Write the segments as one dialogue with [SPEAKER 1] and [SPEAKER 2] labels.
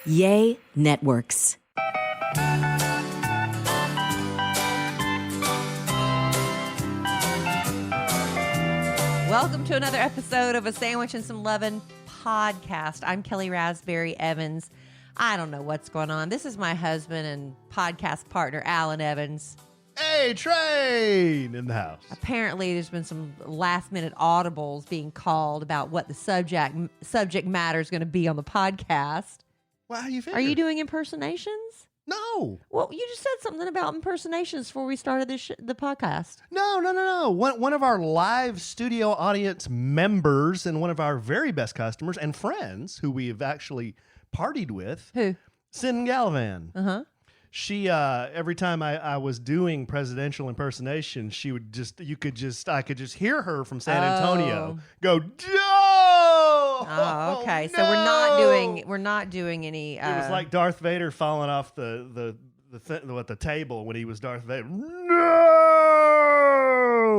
[SPEAKER 1] Yay Networks.
[SPEAKER 2] Welcome to another episode of A Sandwich and Some Lovin' podcast. I'm Kellie Raspberry Evans. I don't know what's going on. This is my husband and podcast partner, Alan Evans.
[SPEAKER 3] Hey, Train in the house.
[SPEAKER 2] Apparently, there's been some last-minute audibles being called about what the subject matter is going to be on the podcast.
[SPEAKER 3] Well, how you figure?
[SPEAKER 2] Are you doing impersonations?
[SPEAKER 3] No.
[SPEAKER 2] Well, you just said something about impersonations before we started the podcast.
[SPEAKER 3] No. One of our live studio audience members and one of our very best customers and friends who we have actually partied with.
[SPEAKER 2] Who?
[SPEAKER 3] Sin Gallivan.
[SPEAKER 2] Uh-huh.
[SPEAKER 3] She, every time I was doing presidential impersonation, she would I could just hear her from San Antonio go, Joe!
[SPEAKER 2] Oh, okay.
[SPEAKER 3] No!
[SPEAKER 2] So we're not doing any.
[SPEAKER 3] It was like Darth Vader falling off the table when he was Darth Vader. No!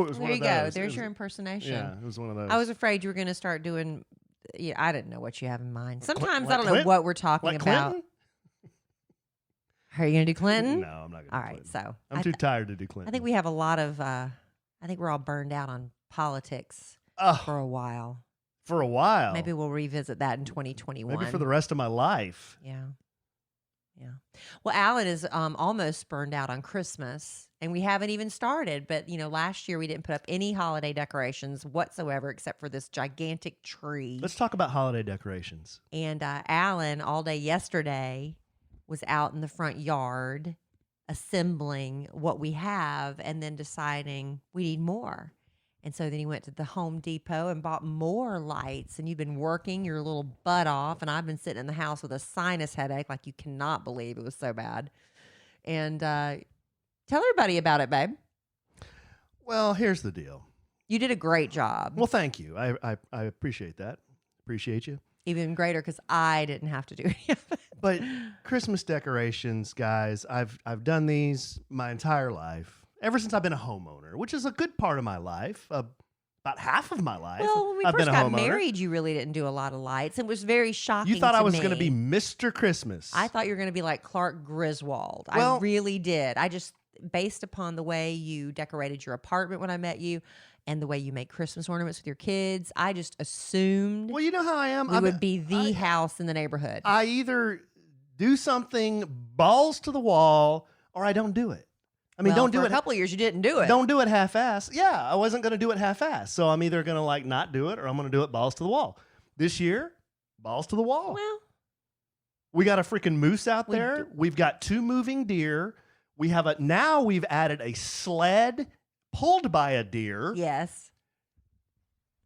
[SPEAKER 3] It was
[SPEAKER 2] There
[SPEAKER 3] one
[SPEAKER 2] you
[SPEAKER 3] of
[SPEAKER 2] go.
[SPEAKER 3] those.
[SPEAKER 2] There's your impersonation.
[SPEAKER 3] Yeah, it was one of those.
[SPEAKER 2] I was afraid you were going to start doing. Yeah, I didn't know what you have in mind. Sometimes
[SPEAKER 3] like
[SPEAKER 2] I don't know
[SPEAKER 3] Clinton?
[SPEAKER 2] what we're talking
[SPEAKER 3] Like
[SPEAKER 2] about.
[SPEAKER 3] Clinton?
[SPEAKER 2] Are you going to do Clinton?
[SPEAKER 3] No, I'm not going to.
[SPEAKER 2] All right. So
[SPEAKER 3] I'm too tired to do Clinton.
[SPEAKER 2] I think we have a lot of. I think we're all burned out on politics for a while.
[SPEAKER 3] For a while.
[SPEAKER 2] Maybe we'll revisit that in 2021.
[SPEAKER 3] Maybe for the rest of my life.
[SPEAKER 2] Yeah. Well, Alan is almost burned out on Christmas, and we haven't even started. But, last year we didn't put up any holiday decorations whatsoever except for this gigantic tree.
[SPEAKER 3] Let's talk about holiday decorations.
[SPEAKER 2] And Alan, all day yesterday, was out in the front yard assembling what we have and then deciding we need more. And so then he went to the Home Depot and bought more lights. And you've been working your little butt off. And I've been sitting in the house with a sinus headache like you cannot believe. It was so bad. And tell everybody about it, babe.
[SPEAKER 3] Well, here's the deal.
[SPEAKER 2] You did a great job.
[SPEAKER 3] Well, thank you. I appreciate that. Appreciate you.
[SPEAKER 2] Even greater because I didn't have to do any of it.
[SPEAKER 3] But Christmas decorations, guys, I've done these my entire life. Ever since I've been a homeowner, which is a good part of my life, about half of my life.
[SPEAKER 2] Well, when we
[SPEAKER 3] I've
[SPEAKER 2] first
[SPEAKER 3] been a
[SPEAKER 2] got
[SPEAKER 3] homeowner.
[SPEAKER 2] married, you really didn't do a lot of lights. It was very shocking.
[SPEAKER 3] You thought I was
[SPEAKER 2] going to
[SPEAKER 3] be Mr. Christmas.
[SPEAKER 2] I thought you were going to be like Clark Griswold.
[SPEAKER 3] Well,
[SPEAKER 2] I really did. I just, based upon the way you decorated your apartment when I met you and the way you make Christmas ornaments with your kids, I just assumed
[SPEAKER 3] well, you know how I am.
[SPEAKER 2] we would be the house in the neighborhood.
[SPEAKER 3] I either do something balls to the wall or I don't do it. I mean, don't do
[SPEAKER 2] for
[SPEAKER 3] it.
[SPEAKER 2] a couple of years, you didn't do it.
[SPEAKER 3] Don't do it half-ass. Yeah, I wasn't going to do it half-ass. So I'm either going to not do it or I'm going to do it balls to the wall. This year, balls to the wall.
[SPEAKER 2] Well,
[SPEAKER 3] we got a freaking moose out there. We've got 2 moving deer. Now we've added a sled pulled by a deer.
[SPEAKER 2] yes.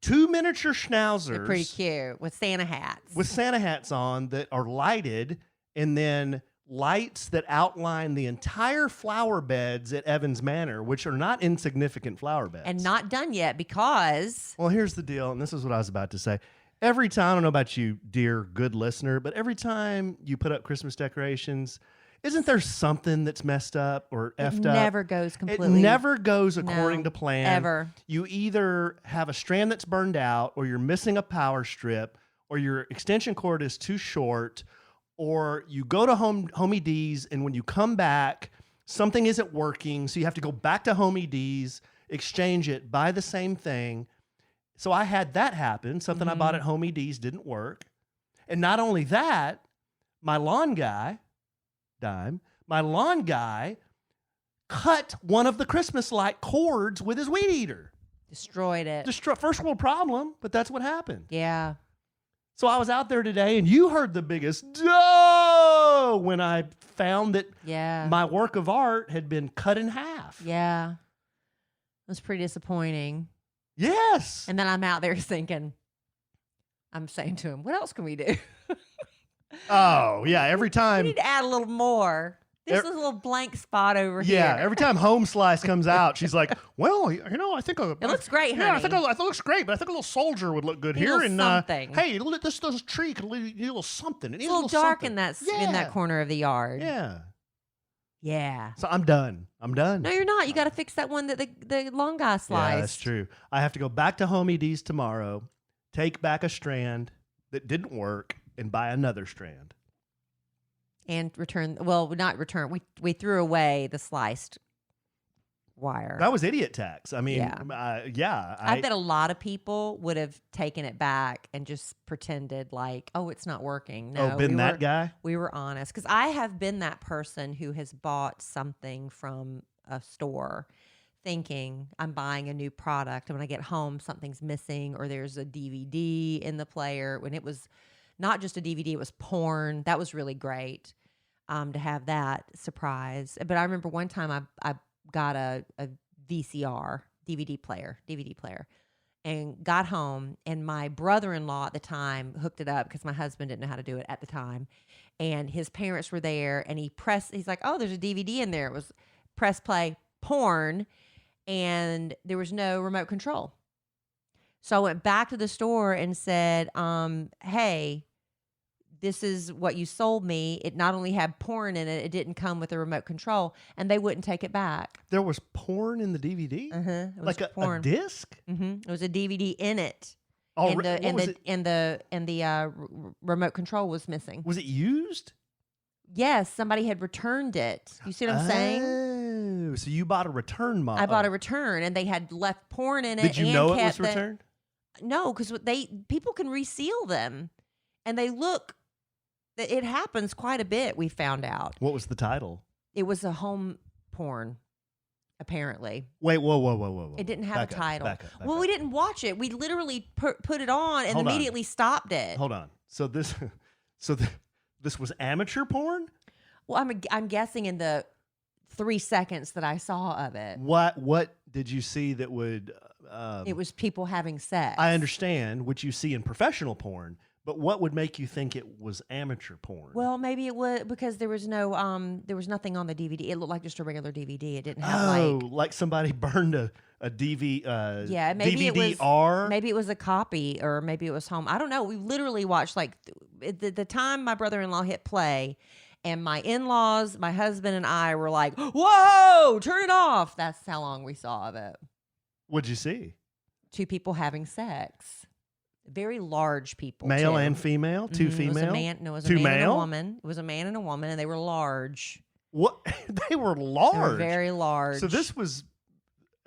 [SPEAKER 3] 2 miniature schnauzers.
[SPEAKER 2] They're pretty cute with Santa hats.
[SPEAKER 3] With Santa hats on that are lighted, and then lights that outline the entire flower beds at Evans Manor, which are not insignificant flower beds.
[SPEAKER 2] And not done yet because...
[SPEAKER 3] Well, here's the deal, and this is what I was about to say. Every time, I don't know about you, dear good listener, but every time you put up Christmas decorations, isn't there something that's messed up or effed up?
[SPEAKER 2] It never goes completely...
[SPEAKER 3] It never goes according to plan.
[SPEAKER 2] Ever.
[SPEAKER 3] You either have a strand that's burned out, or you're missing a power strip, or your extension cord is too short, or you go to Homey D's, and when you come back, something isn't working, so you have to go back to Homey D's, exchange it, buy the same thing. So I had that happen. Something I bought at Homey D's didn't work. And not only that, my lawn guy cut one of the Christmas light cords with his weed eater.
[SPEAKER 2] Destroyed it.
[SPEAKER 3] First world problem, but that's what happened.
[SPEAKER 2] Yeah.
[SPEAKER 3] So I was out there today, and you heard the biggest "Duh!" when I found that my work of art had been cut in half.
[SPEAKER 2] Yeah. It was pretty disappointing.
[SPEAKER 3] Yes.
[SPEAKER 2] And then I'm out there thinking, I'm saying to him, what else can we do?
[SPEAKER 3] Oh, yeah. Every time.
[SPEAKER 2] We need to add a little more. This is a little blank spot over here.
[SPEAKER 3] Yeah, every time Home Slice comes out, she's like, well, I think...
[SPEAKER 2] It looks great, honey.
[SPEAKER 3] Yeah, I think it looks great, but I think a little soldier would look good here.
[SPEAKER 2] And something.
[SPEAKER 3] Hey, this tree could need a little something.
[SPEAKER 2] It's a little dark
[SPEAKER 3] something.
[SPEAKER 2] in that corner of the yard.
[SPEAKER 3] Yeah.
[SPEAKER 2] Yeah.
[SPEAKER 3] So I'm done.
[SPEAKER 2] No, you're not. You got to fix that one that the long guy sliced.
[SPEAKER 3] Yeah, that's true. I have to go back to Homey D's tomorrow, take back a strand that didn't work, and buy another strand.
[SPEAKER 2] And not return. We threw away the sliced wire.
[SPEAKER 3] That was idiot tax. I mean,
[SPEAKER 2] Yeah. I bet a lot of people would have taken it back and just pretended like, oh, it's not working. No,
[SPEAKER 3] that guy?
[SPEAKER 2] We were honest. Because I have been that person who has bought something from a store thinking I'm buying a new product. And when I get home, something's missing or there's a DVD in the player. When it was not just a DVD, it was porn. That was really great to have that surprise. But I remember one time I got a VCR, DVD player, and got home, and my brother-in-law at the time hooked it up because my husband didn't know how to do it at the time, and his parents were there, and he's like, oh, there's a DVD in there. It was press play porn, and there was no remote control. So I went back to the store and said, hey, this is what you sold me. It not only had porn in it, it didn't come with a remote control, and they wouldn't take it back.
[SPEAKER 3] There was porn in the DVD?
[SPEAKER 2] It was
[SPEAKER 3] like a disc?
[SPEAKER 2] It was a DVD in it.
[SPEAKER 3] Oh,
[SPEAKER 2] and the remote control was missing.
[SPEAKER 3] Was it used?
[SPEAKER 2] Yes, somebody had returned it. You see what I'm saying?
[SPEAKER 3] Oh, so you bought a return model.
[SPEAKER 2] I bought a return, and they had left porn in it.
[SPEAKER 3] Did you know it was returned?
[SPEAKER 2] No, because people can reseal them, and they look. It happens quite a bit, we found out.
[SPEAKER 3] What was the title?
[SPEAKER 2] It was a home porn, apparently.
[SPEAKER 3] Wait, whoa.
[SPEAKER 2] It didn't have a title.
[SPEAKER 3] Back up.
[SPEAKER 2] We didn't watch it. We literally put it on and immediately stopped it.
[SPEAKER 3] Hold on. So this was amateur porn?
[SPEAKER 2] Well, I'm guessing in the 3 seconds that I saw of it.
[SPEAKER 3] What did you see that would...
[SPEAKER 2] it was people having sex.
[SPEAKER 3] I understand what you see in professional porn. But what would make you think it was amateur porn?
[SPEAKER 2] Well, maybe it was because there was nothing on the DVD. It looked like just a regular DVD. It didn't have
[SPEAKER 3] like somebody burned a DVD.
[SPEAKER 2] Yeah, maybe
[SPEAKER 3] DVD-R.
[SPEAKER 2] Maybe it was a copy, or maybe it was home. I don't know. We literally watched the time my brother-in-law hit play, and my in-laws, my husband, and I were like, "Whoa, turn it off!" That's how long we saw of it.
[SPEAKER 3] What'd you see?
[SPEAKER 2] 2 people having sex. Very large people.
[SPEAKER 3] Male
[SPEAKER 2] too.
[SPEAKER 3] And female? 2 female?
[SPEAKER 2] It was a man and a woman. It was a man and a woman, and they were large.
[SPEAKER 3] What? They were large?
[SPEAKER 2] They were very large.
[SPEAKER 3] So this was...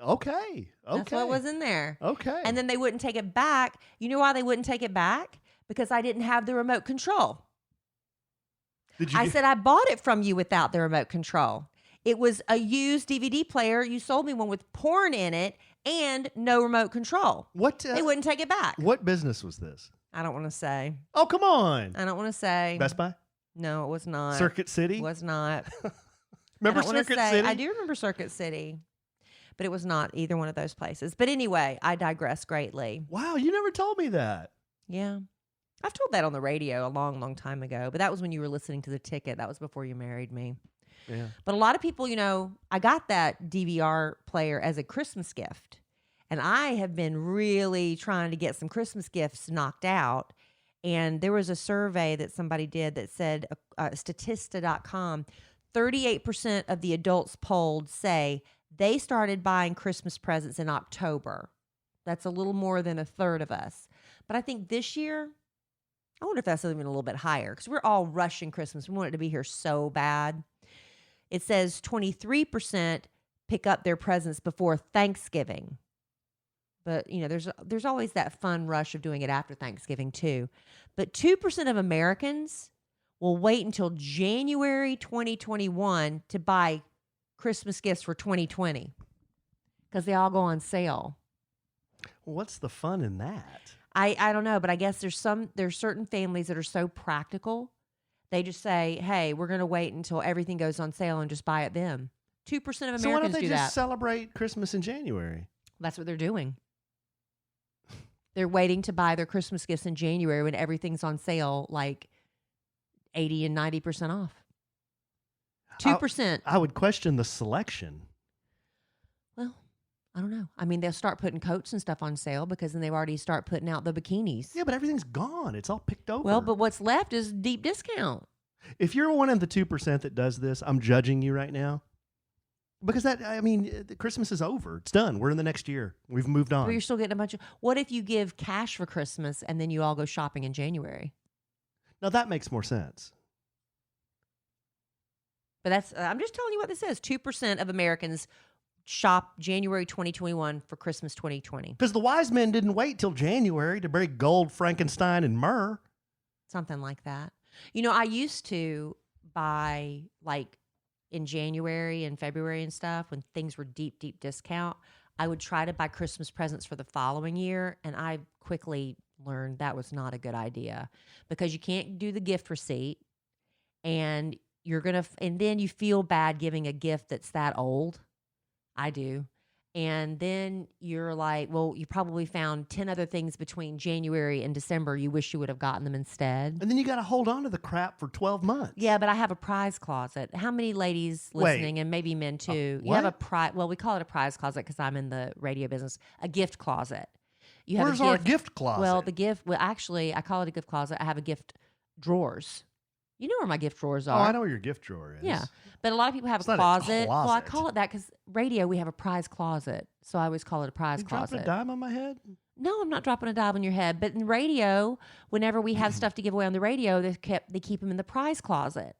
[SPEAKER 3] Okay.
[SPEAKER 2] That's what was in there.
[SPEAKER 3] Okay.
[SPEAKER 2] And then they wouldn't take it back. You know why they wouldn't take it back? Because I didn't have the remote control. I said, I bought it from you without the remote control. It was a used DVD player. You sold me one with porn in it and no remote control. They wouldn't take it back.
[SPEAKER 3] What business was this?
[SPEAKER 2] I don't want to say.
[SPEAKER 3] Oh, come on.
[SPEAKER 2] I don't want to say.
[SPEAKER 3] Best Buy?
[SPEAKER 2] No, it was not.
[SPEAKER 3] Circuit City?
[SPEAKER 2] It was not.
[SPEAKER 3] Remember Circuit City?
[SPEAKER 2] I do remember Circuit City, but it was not either one of those places. But anyway, I digress greatly.
[SPEAKER 3] Wow, you never told me that.
[SPEAKER 2] Yeah. I've told that on the radio a long, long time ago, but that was when you were listening to The Ticket. That was before you married me.
[SPEAKER 3] Yeah.
[SPEAKER 2] But a lot of people, I got that DVR player as a Christmas gift. And I have been really trying to get some Christmas gifts knocked out. And there was a survey that somebody did that said, Statista.com, 38% of the adults polled say they started buying Christmas presents in October. That's a little more than a third of us. But I think this year, I wonder if that's even a little bit higher because we're all rushing Christmas. We want it to be here so bad. It says 23% pick up their presents before Thanksgiving. But, there's always that fun rush of doing it after Thanksgiving, too. But 2% of Americans will wait until January 2021 to buy Christmas gifts for 2020 because they all go on sale.
[SPEAKER 3] Well, what's the fun in that?
[SPEAKER 2] I don't know, but I guess there's certain families that are so practical. They just say, hey, we're going to wait until everything goes on sale and just buy it then. 2% of Americans do that.
[SPEAKER 3] So why don't they just celebrate Christmas in January?
[SPEAKER 2] That's what they're doing. They're waiting to buy their Christmas gifts in January when everything's on sale, like 80 and 90% off. 2%.
[SPEAKER 3] I would question the selection.
[SPEAKER 2] Well, I don't know. I mean, they'll start putting coats and stuff on sale because then they've already start putting out the bikinis.
[SPEAKER 3] Yeah, but everything's gone. It's all picked over.
[SPEAKER 2] Well, but what's left is deep discount.
[SPEAKER 3] If you're one of the 2% that does this, I'm judging you right now. Because Christmas is over. It's done. We're in the next year. We've moved on.
[SPEAKER 2] But you're still getting a bunch of... What if you give cash for Christmas and then you all go shopping in January?
[SPEAKER 3] Now, that makes more sense.
[SPEAKER 2] But that's I'm just telling you what this is. 2% of Americans shop January 2021 for Christmas 2020.
[SPEAKER 3] Because the wise men didn't wait till January to bring gold, Frankenstein, and myrrh.
[SPEAKER 2] Something like that. You know, I used to buy like in January and February and stuff when things were deep, deep discount. I would try to buy Christmas presents for the following year, and I quickly learned that was not a good idea because you can't do the gift receipt, and and then you feel bad giving a gift that's that old. I do. And then you're like, well, you probably found 10 other things between January and December you wish you would have gotten them instead.
[SPEAKER 3] And then you got to hold on to the crap for 12 months.
[SPEAKER 2] Yeah, but I have a prize closet. How many ladies listening, and maybe men too, you have a prize, well, we call it a prize closet because I'm in the radio business, a gift closet. You have
[SPEAKER 3] Where's our gift closet?
[SPEAKER 2] Well, actually, I call it a gift closet. I have a gift drawers. You know where my gift drawers are.
[SPEAKER 3] Oh, I know where your gift drawer is.
[SPEAKER 2] Yeah. But a lot of people have
[SPEAKER 3] It's
[SPEAKER 2] a
[SPEAKER 3] not a
[SPEAKER 2] closet. Well, I
[SPEAKER 3] closet.
[SPEAKER 2] call it that because radio, we have a prize closet. So I always call it a prize
[SPEAKER 3] You
[SPEAKER 2] closet.
[SPEAKER 3] dropping a dime on my head?
[SPEAKER 2] No, I'm not dropping a dime on your head. But in radio, whenever we have stuff to give away on the radio, they keep them in the prize closet.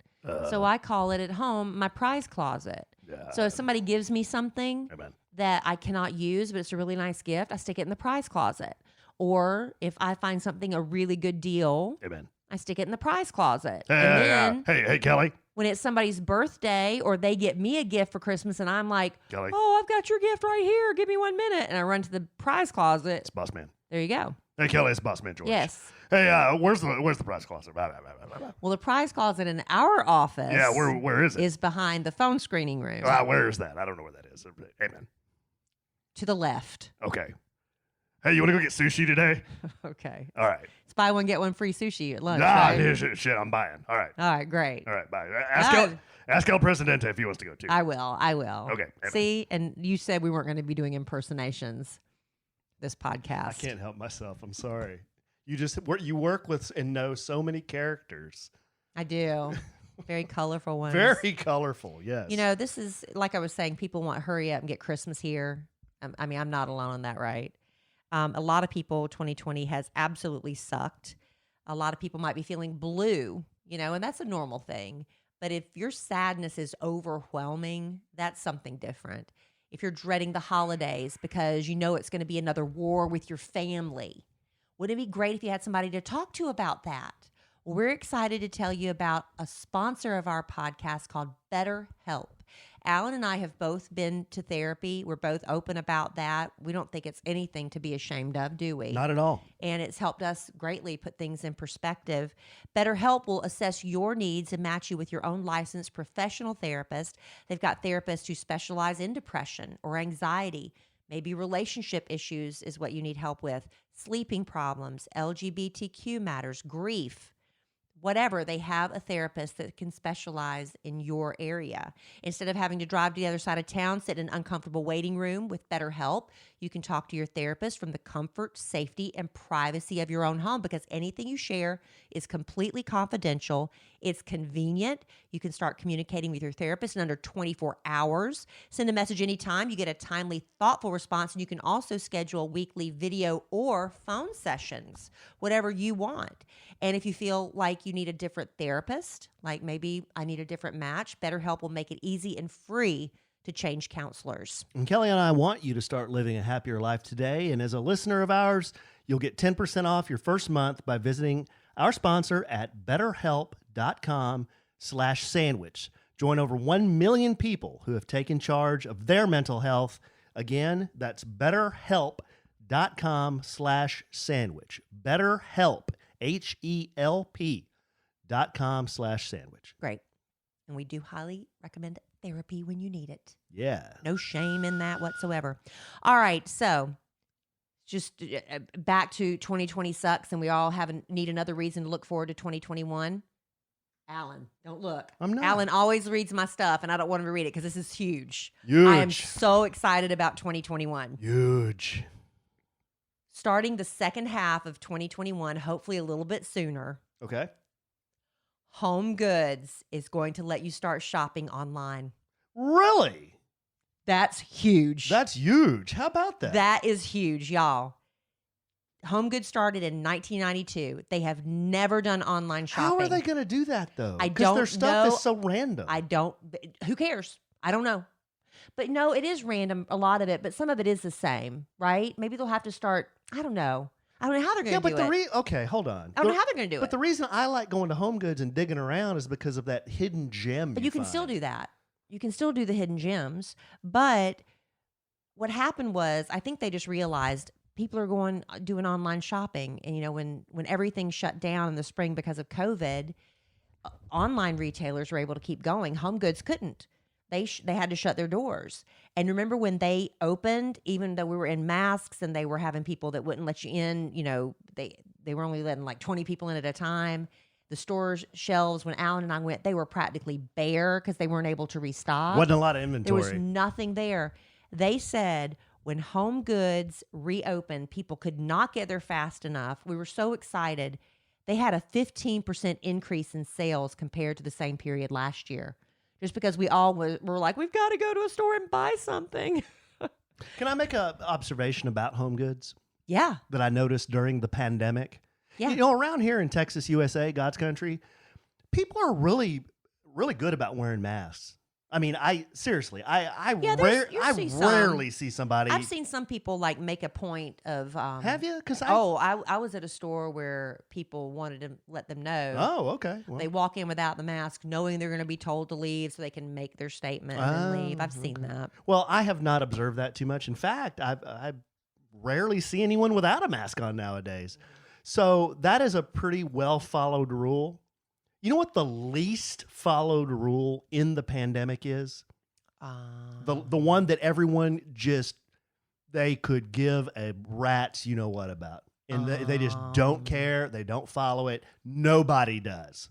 [SPEAKER 2] So I call it at home my prize closet. So if somebody gives me something
[SPEAKER 3] Amen.
[SPEAKER 2] that I cannot use, but it's a really nice gift, I stick it in the prize closet. Or if I find something a really good deal,
[SPEAKER 3] Amen.
[SPEAKER 2] I stick it in the prize closet.
[SPEAKER 3] Hey,
[SPEAKER 2] And then
[SPEAKER 3] hey, Kelly.
[SPEAKER 2] when it's somebody's birthday or they get me a gift for Christmas and I'm like,
[SPEAKER 3] Kelly.
[SPEAKER 2] oh, I've got your gift right here. Give me 1 minute. And I run to the prize closet.
[SPEAKER 3] It's Boss Man.
[SPEAKER 2] There you go.
[SPEAKER 3] Hey, Kelly, it's Boss Man George.
[SPEAKER 2] Yes.
[SPEAKER 3] Hey, where's the prize closet? Blah, blah, blah, blah, blah.
[SPEAKER 2] Well, the prize closet in our office
[SPEAKER 3] Yeah, where is it?
[SPEAKER 2] is behind the phone screening room.
[SPEAKER 3] Where is that? I don't know where that is. Amen.
[SPEAKER 2] To the left.
[SPEAKER 3] Okay. Hey, you want to go get sushi today?
[SPEAKER 2] Okay.
[SPEAKER 3] All right.
[SPEAKER 2] It's buy one, get one free sushi at lunch.
[SPEAKER 3] Nah,
[SPEAKER 2] right?
[SPEAKER 3] shit, I'm buying. All right.
[SPEAKER 2] All right, great.
[SPEAKER 3] All right, bye.
[SPEAKER 2] Ah.
[SPEAKER 3] Ask El Presidente if he wants to go too.
[SPEAKER 2] I will.
[SPEAKER 3] Okay. Amen.
[SPEAKER 2] See, and you said we weren't going to be doing impersonations this podcast.
[SPEAKER 3] I can't help myself. I'm sorry. You work with and know so many characters.
[SPEAKER 2] I do. Very colorful ones.
[SPEAKER 3] Very colorful, yes.
[SPEAKER 2] You know, this is, like I was saying, people want to hurry up and get Christmas here. I mean, I'm not alone on that, right? A lot of people, 2020 has absolutely sucked. A lot of people might be feeling blue, you know, and that's a normal thing. But if your sadness is overwhelming, that's something different. If you're dreading the holidays because you know it's going to be another war with your family, wouldn't it be great if you had somebody to talk to about that? Well, we're excited to tell you about a sponsor of our podcast called BetterHelp. Alan and I have both been to therapy. We're both open about that. We don't think it's anything to be ashamed of, do we?
[SPEAKER 3] Not at all.
[SPEAKER 2] And it's helped us greatly put things in perspective. BetterHelp will assess your needs and match you with your own licensed professional therapist. They've got therapists who specialize in depression or anxiety. Maybe relationship issues is what you need help with, sleeping problems, LGBTQ matters, grief. Whatever, they have a therapist that can specialize in your area. Instead of having to drive to the other side of town, sit in an uncomfortable waiting room with BetterHelp, you can talk to your therapist from the comfort, safety, and privacy of your own home because anything you share is completely confidential. It's convenient. You can start communicating with your therapist in under 24 hours. Send a message anytime. You get a timely, thoughtful response, and you can also schedule weekly video or phone sessions, whatever you want. And if you feel like you need a different therapist, like maybe I need a different match, BetterHelp will make it easy and free to change counselors.
[SPEAKER 3] And Kelly and I want you to start living a happier life today. And as a listener of ours, you'll get 10% off your first month by visiting our sponsor at betterhelp.com/sandwich. Join over 1 million people who have taken charge of their mental health. Again, that's betterhelp.com/sandwich. BetterHelp, HELP.com/sandwich.
[SPEAKER 2] Great. And we do highly recommend therapy when you need it.
[SPEAKER 3] Yeah.
[SPEAKER 2] No shame in that whatsoever. All right. So just back to 2020 sucks and we all need another reason to look forward to 2021. Alan, don't look.
[SPEAKER 3] I'm not.
[SPEAKER 2] Alan always reads my stuff and I don't want him to read it because this is huge.
[SPEAKER 3] Huge.
[SPEAKER 2] I am so excited about 2021.
[SPEAKER 3] Huge.
[SPEAKER 2] Starting the second half of 2021, hopefully a little bit sooner,
[SPEAKER 3] Okay.
[SPEAKER 2] Home Goods is going to let you start shopping online.
[SPEAKER 3] Really?
[SPEAKER 2] That's huge.
[SPEAKER 3] That's huge. How about that?
[SPEAKER 2] That is huge, y'all. Home Goods started in 1992. They have never done online shopping.
[SPEAKER 3] How are they going to do that though?
[SPEAKER 2] I
[SPEAKER 3] Because their
[SPEAKER 2] don't
[SPEAKER 3] stuff
[SPEAKER 2] know.
[SPEAKER 3] is so random.
[SPEAKER 2] Who cares? I don't know. But no, it is random, a lot of it, but some of it is the same, right? Maybe they'll have to start, I don't know. I don't know how they're going to do it.
[SPEAKER 3] Okay, hold on.
[SPEAKER 2] I don't know how they're going to do
[SPEAKER 3] But
[SPEAKER 2] it.
[SPEAKER 3] the reason I like going to Home Goods and digging around is because of that hidden gem.
[SPEAKER 2] But you can still do that. You can still do the hidden gems. But what happened was, I think they just realized people are doing online shopping. And, when everything shut down in the spring because of COVID, online retailers were able to keep going. Home Goods couldn't. They had to shut their doors. And remember when they opened, even though we were in masks and they were having people that wouldn't let you in, they were only letting like 20 people in at a time. The store shelves, when Alan and I went, they were practically bare because they weren't able to restock.
[SPEAKER 3] Wasn't a lot of inventory.
[SPEAKER 2] There was nothing there. They said when Home Goods reopened, people could not get there fast enough. We were so excited. They had a 15% increase in sales compared to the same period last year. Just because we all were like, we've got to go to a store and buy something.
[SPEAKER 3] Can I make an observation about Home Goods
[SPEAKER 2] Yeah.
[SPEAKER 3] that I noticed during the pandemic?
[SPEAKER 2] Yeah.
[SPEAKER 3] Around here in Texas, USA, God's country, people are really, really good about wearing masks. I mean, I rarely see somebody.
[SPEAKER 2] I've seen some people like make a point of.
[SPEAKER 3] Have you? Because
[SPEAKER 2] I was at a store where people wanted to let them know.
[SPEAKER 3] Oh, okay. Well,
[SPEAKER 2] They walk in without the mask, knowing they're going to be told to leave, so they can make their statement and leave. I've seen that.
[SPEAKER 3] well, I have not observed that too much. In fact, I rarely see anyone without a mask on nowadays. So that is a pretty well followed rule. You know what the least followed rule in the pandemic is? The one that everyone they could give a rat's you know what about. And they just don't care. They don't follow it. Nobody does.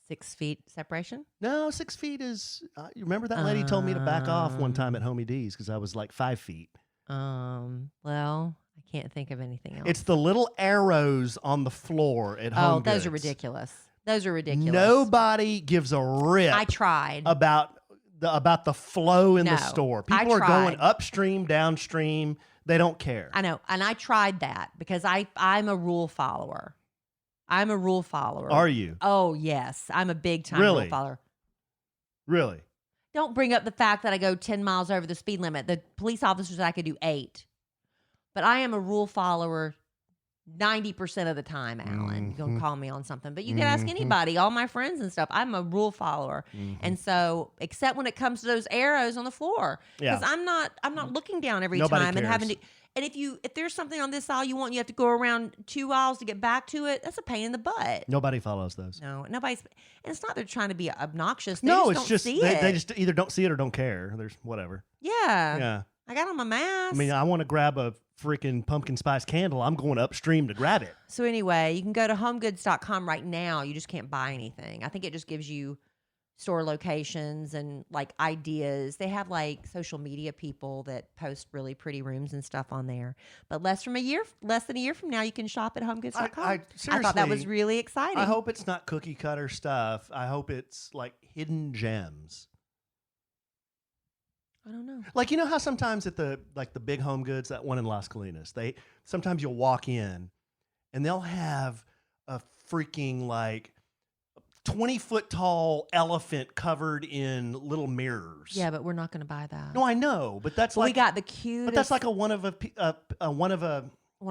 [SPEAKER 2] 6 feet separation?
[SPEAKER 3] No, 6 feet is, you remember that lady told me to back off one time at Homie D's because I was like 5 feet.
[SPEAKER 2] Well, I can't think of anything else.
[SPEAKER 3] It's the little arrows on the floor at Home Goods.
[SPEAKER 2] Those are ridiculous. Those are ridiculous.
[SPEAKER 3] Nobody gives a rip.
[SPEAKER 2] I tried.
[SPEAKER 3] About the flow in the
[SPEAKER 2] No,
[SPEAKER 3] store.
[SPEAKER 2] I
[SPEAKER 3] People are going
[SPEAKER 2] tried.
[SPEAKER 3] upstream, downstream. They don't care.
[SPEAKER 2] I know. And I tried that because I'm a rule follower. I'm a rule follower.
[SPEAKER 3] Are you?
[SPEAKER 2] Oh, yes. I'm a big time
[SPEAKER 3] Really?
[SPEAKER 2] rule follower.
[SPEAKER 3] Really?
[SPEAKER 2] Don't bring up the fact that I go 10 miles over the speed limit. The police officers said I could do 8. But I am a rule follower 90% of the time, Alan. You're going to call me on something. But you can ask anybody, all my friends and stuff. I'm a rule follower. And so, except when it comes to those arrows on the floor.
[SPEAKER 3] Yeah.
[SPEAKER 2] Because I'm not looking down every
[SPEAKER 3] Nobody
[SPEAKER 2] time and having
[SPEAKER 3] cares.
[SPEAKER 2] to. And if there's something on this aisle you want, you have to go around 2 aisles to get back to it. That's a pain in the butt.
[SPEAKER 3] Nobody follows those.
[SPEAKER 2] No, nobody's. And it's not they're trying to be obnoxious. They
[SPEAKER 3] No,
[SPEAKER 2] just
[SPEAKER 3] it's
[SPEAKER 2] don't
[SPEAKER 3] just
[SPEAKER 2] see
[SPEAKER 3] they
[SPEAKER 2] it.
[SPEAKER 3] just either don't see it or don't care. There's whatever.
[SPEAKER 2] Yeah.
[SPEAKER 3] Yeah.
[SPEAKER 2] I got on my mask.
[SPEAKER 3] I mean, I want to grab a freaking pumpkin spice candle. I'm going upstream to grab it.
[SPEAKER 2] So anyway, you can go to homegoods.com right now. You just can't buy anything. I think it just gives you store locations and like ideas. They have like social media people that post really pretty rooms and stuff on there. But less than a year from now, you can shop at homegoods.com. I thought that was
[SPEAKER 3] seriously,
[SPEAKER 2] really exciting.
[SPEAKER 3] I hope it's not cookie cutter stuff. I hope it's like hidden gems.
[SPEAKER 2] I don't know.
[SPEAKER 3] Like, you know how sometimes at the big Home Goods, that one in Las Colinas, sometimes you'll walk in and they'll have a freaking like 20-foot tall elephant covered in little mirrors.
[SPEAKER 2] Yeah, but we're not going to buy that.
[SPEAKER 3] No, I know, but that's
[SPEAKER 2] Well,
[SPEAKER 3] like
[SPEAKER 2] we got the cutest.
[SPEAKER 3] But that's like a one of a
[SPEAKER 2] kind.
[SPEAKER 3] One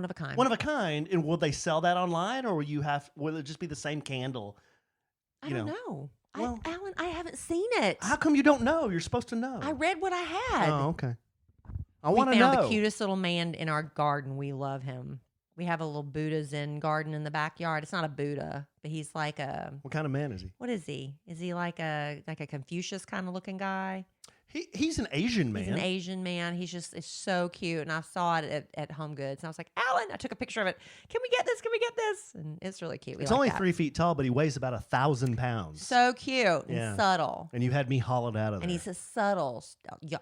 [SPEAKER 3] of a kind. And will they sell that online, or will it just be the same candle?
[SPEAKER 2] I don't know.
[SPEAKER 3] Well,
[SPEAKER 2] Alan, I haven't seen it.
[SPEAKER 3] How come you don't know? You're supposed to know.
[SPEAKER 2] I read what I had.
[SPEAKER 3] Oh, okay. I
[SPEAKER 2] We
[SPEAKER 3] want to
[SPEAKER 2] found
[SPEAKER 3] know.
[SPEAKER 2] the cutest little man in our garden. We love him. We have a little Buddha Zen garden in the backyard. It's not a Buddha, but he's like a.
[SPEAKER 3] What kind of man is he?
[SPEAKER 2] What is he? Is he like a Confucius kind of looking guy?
[SPEAKER 3] He's an Asian man.
[SPEAKER 2] He's an Asian man. It's so cute. And I saw it at Home Goods. And I was like, Alan, I took a picture of it. Can we get this? Can we get this? And it's really cute.
[SPEAKER 3] It's only 3 feet tall, but he weighs about 1,000 pounds.
[SPEAKER 2] So cute
[SPEAKER 3] Yeah.
[SPEAKER 2] and subtle.
[SPEAKER 3] And you had me hollowed out of there.
[SPEAKER 2] And he's a subtle,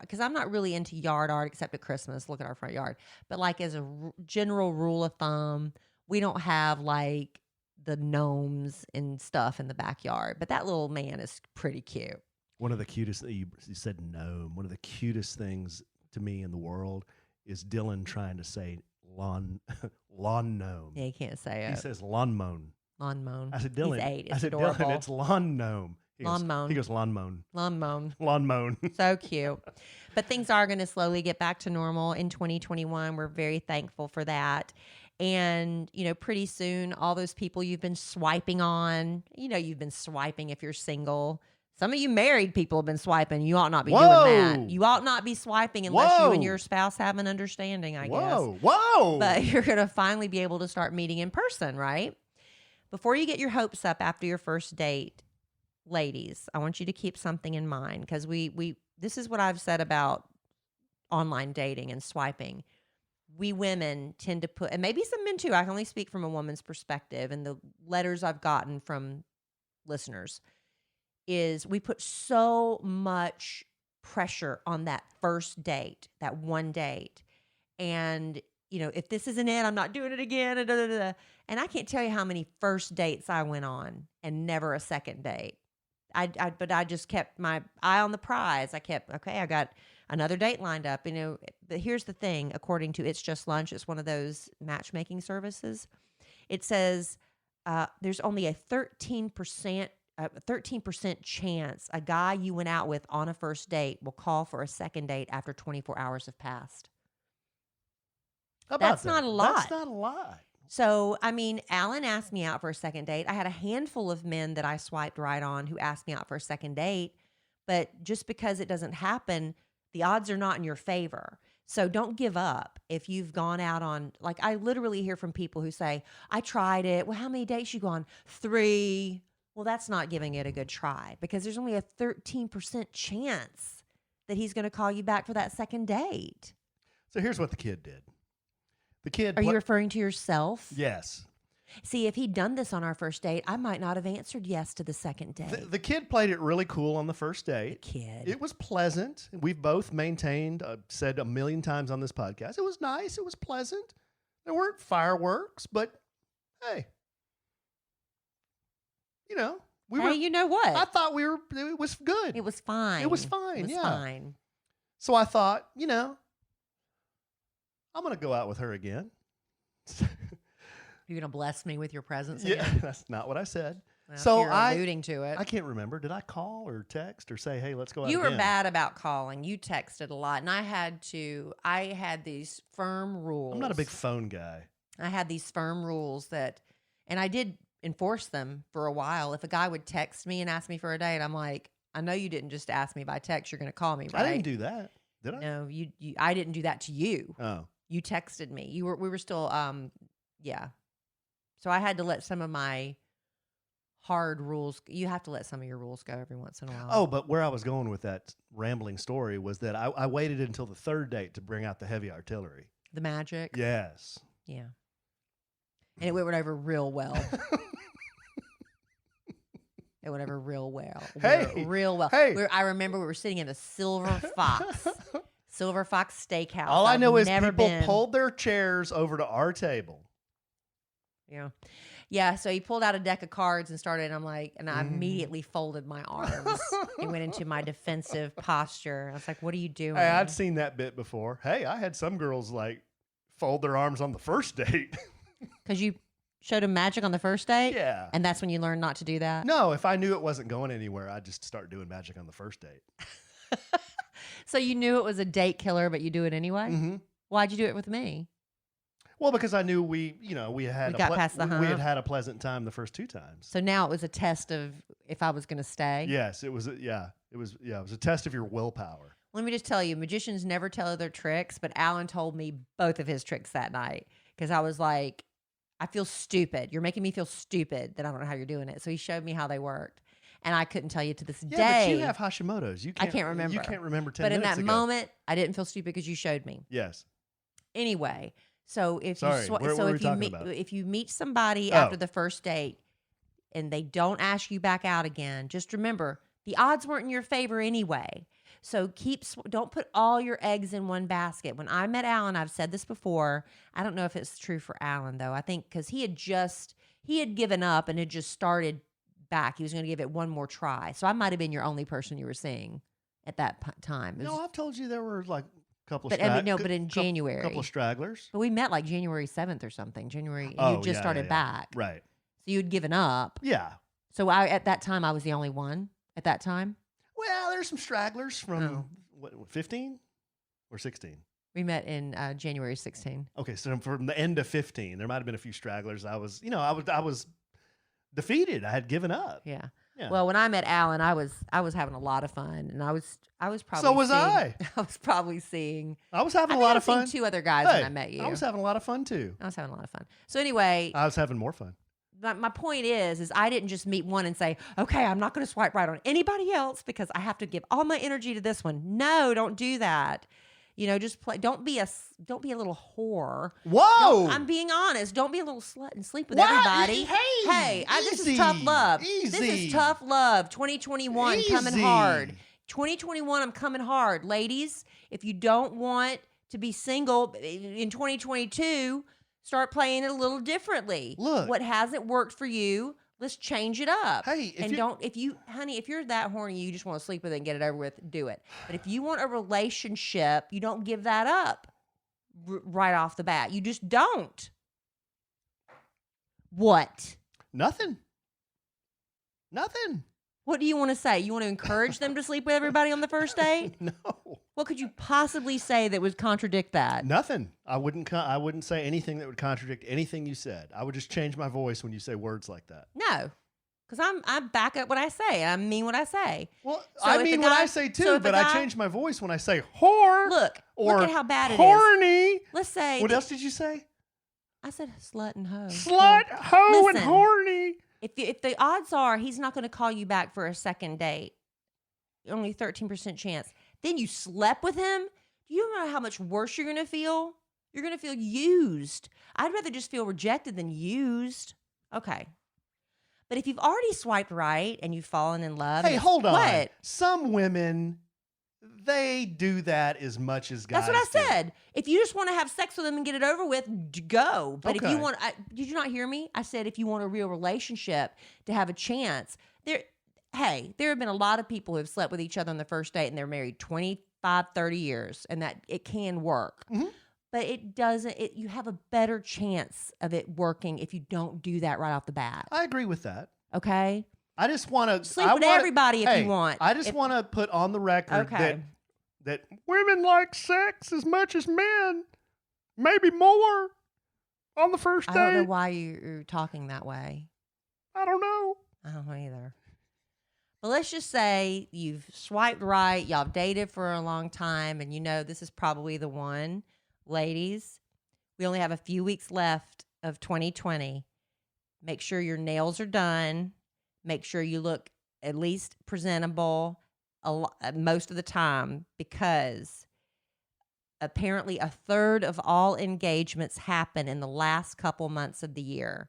[SPEAKER 2] because I'm not really into yard art except at Christmas. Look at our front yard. But like as a general rule of thumb, we don't have like the gnomes and stuff in the backyard. But that little man is pretty cute.
[SPEAKER 3] One of the cutest, you said gnome, one of the cutest things to me in the world is Dylan trying to say lawn gnome.
[SPEAKER 2] Yeah, you can't say
[SPEAKER 3] He
[SPEAKER 2] it.
[SPEAKER 3] says lawn mown.
[SPEAKER 2] Lawn mown.
[SPEAKER 3] I said, Dylan.
[SPEAKER 2] He's 8. It's
[SPEAKER 3] I said,
[SPEAKER 2] adorable.
[SPEAKER 3] Dylan, it's lawn gnome.
[SPEAKER 2] Lawn mown.
[SPEAKER 3] He goes, lawn mown.
[SPEAKER 2] Lawn mown.
[SPEAKER 3] Lawn mown.
[SPEAKER 2] So cute. But things are going to slowly get back to normal in 2021. We're very thankful for that. And, pretty soon, all those people you've been swiping on, you've been swiping if you're single. Some of you married people have been swiping. You ought not be doing that. You ought not be swiping unless you and your spouse have an understanding, I guess.
[SPEAKER 3] Whoa.
[SPEAKER 2] But you're going to finally be able to start meeting in person, right? Before you get your hopes up after your first date, ladies, I want you to keep something in mind, because this is what I've said about online dating and swiping. We women tend to put, and maybe some men too, I can only speak from a woman's perspective, and the letters I've gotten from listeners is we put so much pressure on that first date, that one date. And, if this isn't it, I'm not doing it again. And I can't tell you how many first dates I went on and never a second date. But I just kept my eye on the prize. I got another date lined up. But here's the thing. According to It's Just Lunch, it's one of those matchmaking services. It says there's only a 13% chance a guy you went out with on a first date will call for a second date after 24 hours have passed.
[SPEAKER 3] How about
[SPEAKER 2] That's
[SPEAKER 3] that?
[SPEAKER 2] not a lot.
[SPEAKER 3] That's not a lot.
[SPEAKER 2] So, Alan asked me out for a second date. I had a handful of men that I swiped right on who asked me out for a second date. But just because it doesn't happen, the odds are not in your favor. So don't give up if you've gone out on, I literally hear from people who say, I tried it. Well, how many dates you go on? 3. Well, that's not giving it a good try, because there's only a 13% chance that he's going to call you back for that second date.
[SPEAKER 3] So here's what the kid did. The kid.
[SPEAKER 2] Are you referring to yourself?
[SPEAKER 3] Yes.
[SPEAKER 2] See, if he'd done this on our first date, I might not have answered yes to the second date.
[SPEAKER 3] The kid played it really cool on the first date.
[SPEAKER 2] The kid.
[SPEAKER 3] It was pleasant. We've both maintained, said a million times on this podcast, it was nice. It was pleasant. There weren't fireworks, but hey,
[SPEAKER 2] You know what?
[SPEAKER 3] I thought it was good.
[SPEAKER 2] It was fine.
[SPEAKER 3] It was fine.
[SPEAKER 2] It was
[SPEAKER 3] yeah.
[SPEAKER 2] fine.
[SPEAKER 3] So I thought, I'm going to go out with her again.
[SPEAKER 2] You're going to bless me with your presence
[SPEAKER 3] Yeah,
[SPEAKER 2] again?
[SPEAKER 3] that's not what I said.
[SPEAKER 2] Well,
[SPEAKER 3] So
[SPEAKER 2] you're alluding to it.
[SPEAKER 3] I can't remember. Did I call or text or say, hey, let's go out
[SPEAKER 2] You
[SPEAKER 3] again?
[SPEAKER 2] were bad about calling. You texted a lot. And I had these firm rules.
[SPEAKER 3] I'm not a big phone guy.
[SPEAKER 2] I had these firm rules and I did enforce them for a while. If a guy would text me and ask me for a date, I'm like, I know you didn't just ask me by text. You're going to call me, right?
[SPEAKER 3] I didn't do that. Did I?
[SPEAKER 2] No, I didn't do that to you.
[SPEAKER 3] Oh.
[SPEAKER 2] You texted me. We were still, yeah. So I had to let some of my hard rules. You have to let some of your rules go every once in a while.
[SPEAKER 3] Oh, but where I was going with that rambling story was that I waited until the third date to bring out the heavy artillery.
[SPEAKER 2] The magic.
[SPEAKER 3] Yes.
[SPEAKER 2] Yeah. And it went over real well. It went over real well.
[SPEAKER 3] Hey.
[SPEAKER 2] Real well.
[SPEAKER 3] Hey.
[SPEAKER 2] I remember we were sitting in the Silver Fox Steakhouse.
[SPEAKER 3] All I know is people
[SPEAKER 2] been.
[SPEAKER 3] pulled their chairs over to our table.
[SPEAKER 2] Yeah. Yeah. So he pulled out a deck of cards and started, and I immediately folded my arms and went into my defensive posture. I was like, what are you doing?
[SPEAKER 3] Hey, I'd seen that bit before. Hey, I had some girls fold their arms on the first date.
[SPEAKER 2] Because you showed him magic on the first date?
[SPEAKER 3] Yeah.
[SPEAKER 2] And that's when you learned not to do that?
[SPEAKER 3] No, if I knew it wasn't going anywhere, I'd just start doing magic on the first date.
[SPEAKER 2] So you knew it was a date killer, but you do it anyway?
[SPEAKER 3] Mm-hmm.
[SPEAKER 2] Why'd you do it with me?
[SPEAKER 3] Well, because I knew we
[SPEAKER 2] got past the
[SPEAKER 3] we
[SPEAKER 2] hump.
[SPEAKER 3] had a pleasant time the first 2 times.
[SPEAKER 2] So now it was a test of if I was going to stay?
[SPEAKER 3] Yes, it was. It was a test of your willpower.
[SPEAKER 2] Let me just tell you, magicians never tell their tricks, but Alan told me both of his tricks that night because I was like, I feel stupid. You're making me feel stupid that I don't know how you're doing it. So he showed me how they worked. And I couldn't tell you to this day.
[SPEAKER 3] But you have Hashimoto's.
[SPEAKER 2] I can't remember.
[SPEAKER 3] You can't remember 10
[SPEAKER 2] but in
[SPEAKER 3] minutes
[SPEAKER 2] that
[SPEAKER 3] ago.
[SPEAKER 2] moment, I didn't feel stupid because you showed me.
[SPEAKER 3] Yes.
[SPEAKER 2] Anyway, so if
[SPEAKER 3] Sorry, what were we talking
[SPEAKER 2] meet
[SPEAKER 3] about?
[SPEAKER 2] if you meet somebody after the first date and they don't ask you back out again, just remember the odds weren't in your favor anyway. So don't put all your eggs in one basket. When I met Alan, I've said this before. I don't know if it's true for Alan though. I think because he had given up and had just started back. He was going to give it one more try. So I might have been your only person you were seeing at that time.
[SPEAKER 3] No, I've told you there were a Couple
[SPEAKER 2] But I mean, no, but in January.
[SPEAKER 3] Couple of stragglers.
[SPEAKER 2] But we met like January 7th or something.
[SPEAKER 3] Oh,
[SPEAKER 2] you just started back.
[SPEAKER 3] Right.
[SPEAKER 2] So you'd given up.
[SPEAKER 3] Yeah.
[SPEAKER 2] So at that time, I was the only one at that time.
[SPEAKER 3] Well, there's some stragglers from 15 or 16.
[SPEAKER 2] We met in January 16.
[SPEAKER 3] Okay, so from the end of 15, there might have been a few stragglers. I was defeated. I had given up.
[SPEAKER 2] Yeah.
[SPEAKER 3] Yeah.
[SPEAKER 2] Well, when I met Alan, I was having a lot of fun, and I was probably
[SPEAKER 3] So was I.
[SPEAKER 2] I was probably seeing.
[SPEAKER 3] I was having a
[SPEAKER 2] I
[SPEAKER 3] lot of fun.
[SPEAKER 2] Two other guys when I met you.
[SPEAKER 3] I was having a lot of fun too.
[SPEAKER 2] I was having a lot of fun. So anyway,
[SPEAKER 3] I was having more fun.
[SPEAKER 2] my point is I didn't just meet one and say, okay, I'm not going to swipe right on anybody else because I have to give all my energy to this one. No, don't do that. You know, just play. Don't be a little whore.
[SPEAKER 3] Whoa!
[SPEAKER 2] I'm being honest. Don't be a little slut and sleep with
[SPEAKER 3] What?
[SPEAKER 2] everybody.
[SPEAKER 3] Hey,
[SPEAKER 2] this is tough love.
[SPEAKER 3] Easy.
[SPEAKER 2] This is tough love. 2021 coming hard. 2021, I'm coming hard, ladies. If you don't want to be single in 2022, start playing it a little differently.
[SPEAKER 3] Look,
[SPEAKER 2] what hasn't worked for you, let's change it up.
[SPEAKER 3] Hey,
[SPEAKER 2] if you're that horny, you just want to sleep with it and get it over with, do it. But if you want a relationship, you don't give that up right off the bat. You just don't. What?
[SPEAKER 3] Nothing.
[SPEAKER 2] What do you want to say? You want to encourage them to sleep with everybody on the first date?
[SPEAKER 3] No.
[SPEAKER 2] What could you possibly say that would contradict that?
[SPEAKER 3] Nothing. I wouldn't say anything that would contradict anything you said. I would just change my voice when you say words like that.
[SPEAKER 2] No. Because I back up what I say. I mean what I say.
[SPEAKER 3] Well,
[SPEAKER 2] So
[SPEAKER 3] I
[SPEAKER 2] if
[SPEAKER 3] mean
[SPEAKER 2] the
[SPEAKER 3] what
[SPEAKER 2] guy-
[SPEAKER 3] I say too,
[SPEAKER 2] so if
[SPEAKER 3] but
[SPEAKER 2] the
[SPEAKER 3] I
[SPEAKER 2] guy-
[SPEAKER 3] change my voice when I say whore.
[SPEAKER 2] Look at how bad it is.
[SPEAKER 3] horny.
[SPEAKER 2] Let's say.
[SPEAKER 3] What else did you say?
[SPEAKER 2] I said slut and hoe.
[SPEAKER 3] Slut, hoe, and
[SPEAKER 2] Listen.
[SPEAKER 3] horny.
[SPEAKER 2] If the odds are he's not going to call you back for a second date, only 13% chance. Then you slept with him. Do you know how much worse you're going to feel? You're going to feel used. I'd rather just feel rejected than used. Okay. But if you've already swiped right and you've fallen in love.
[SPEAKER 3] Hey, hold on.
[SPEAKER 2] What?
[SPEAKER 3] Some women, they do that as much as guys.
[SPEAKER 2] That's what I
[SPEAKER 3] do.
[SPEAKER 2] said. If you just want to have sex with them and get it over with, go. But if
[SPEAKER 3] Okay.
[SPEAKER 2] you want, did you not hear me? I said if you want a real relationship to have a chance, there have been a lot of people who have slept with each other on the first date and they're married 25, 30 years, and that it can work.
[SPEAKER 3] Mm-hmm.
[SPEAKER 2] But it doesn't. You have a better chance of it working if you don't do that right off the bat.
[SPEAKER 3] I agree with that.
[SPEAKER 2] Okay.
[SPEAKER 3] I just want to
[SPEAKER 2] Sleep with everybody if you want.
[SPEAKER 3] I just want to put on the record
[SPEAKER 2] Okay.
[SPEAKER 3] that women like sex as much as men, maybe more, on the first
[SPEAKER 2] I
[SPEAKER 3] date.
[SPEAKER 2] don't know why you're talking that way.
[SPEAKER 3] I don't know.
[SPEAKER 2] I don't know either. But let's just say you've swiped right, y'all dated for a long time, and you know this is probably the one. Ladies, we only have a few weeks left of 2020. Make sure your nails are done. Make sure you look at least presentable most of the time, because apparently a third of all engagements happen in the last couple months of the year.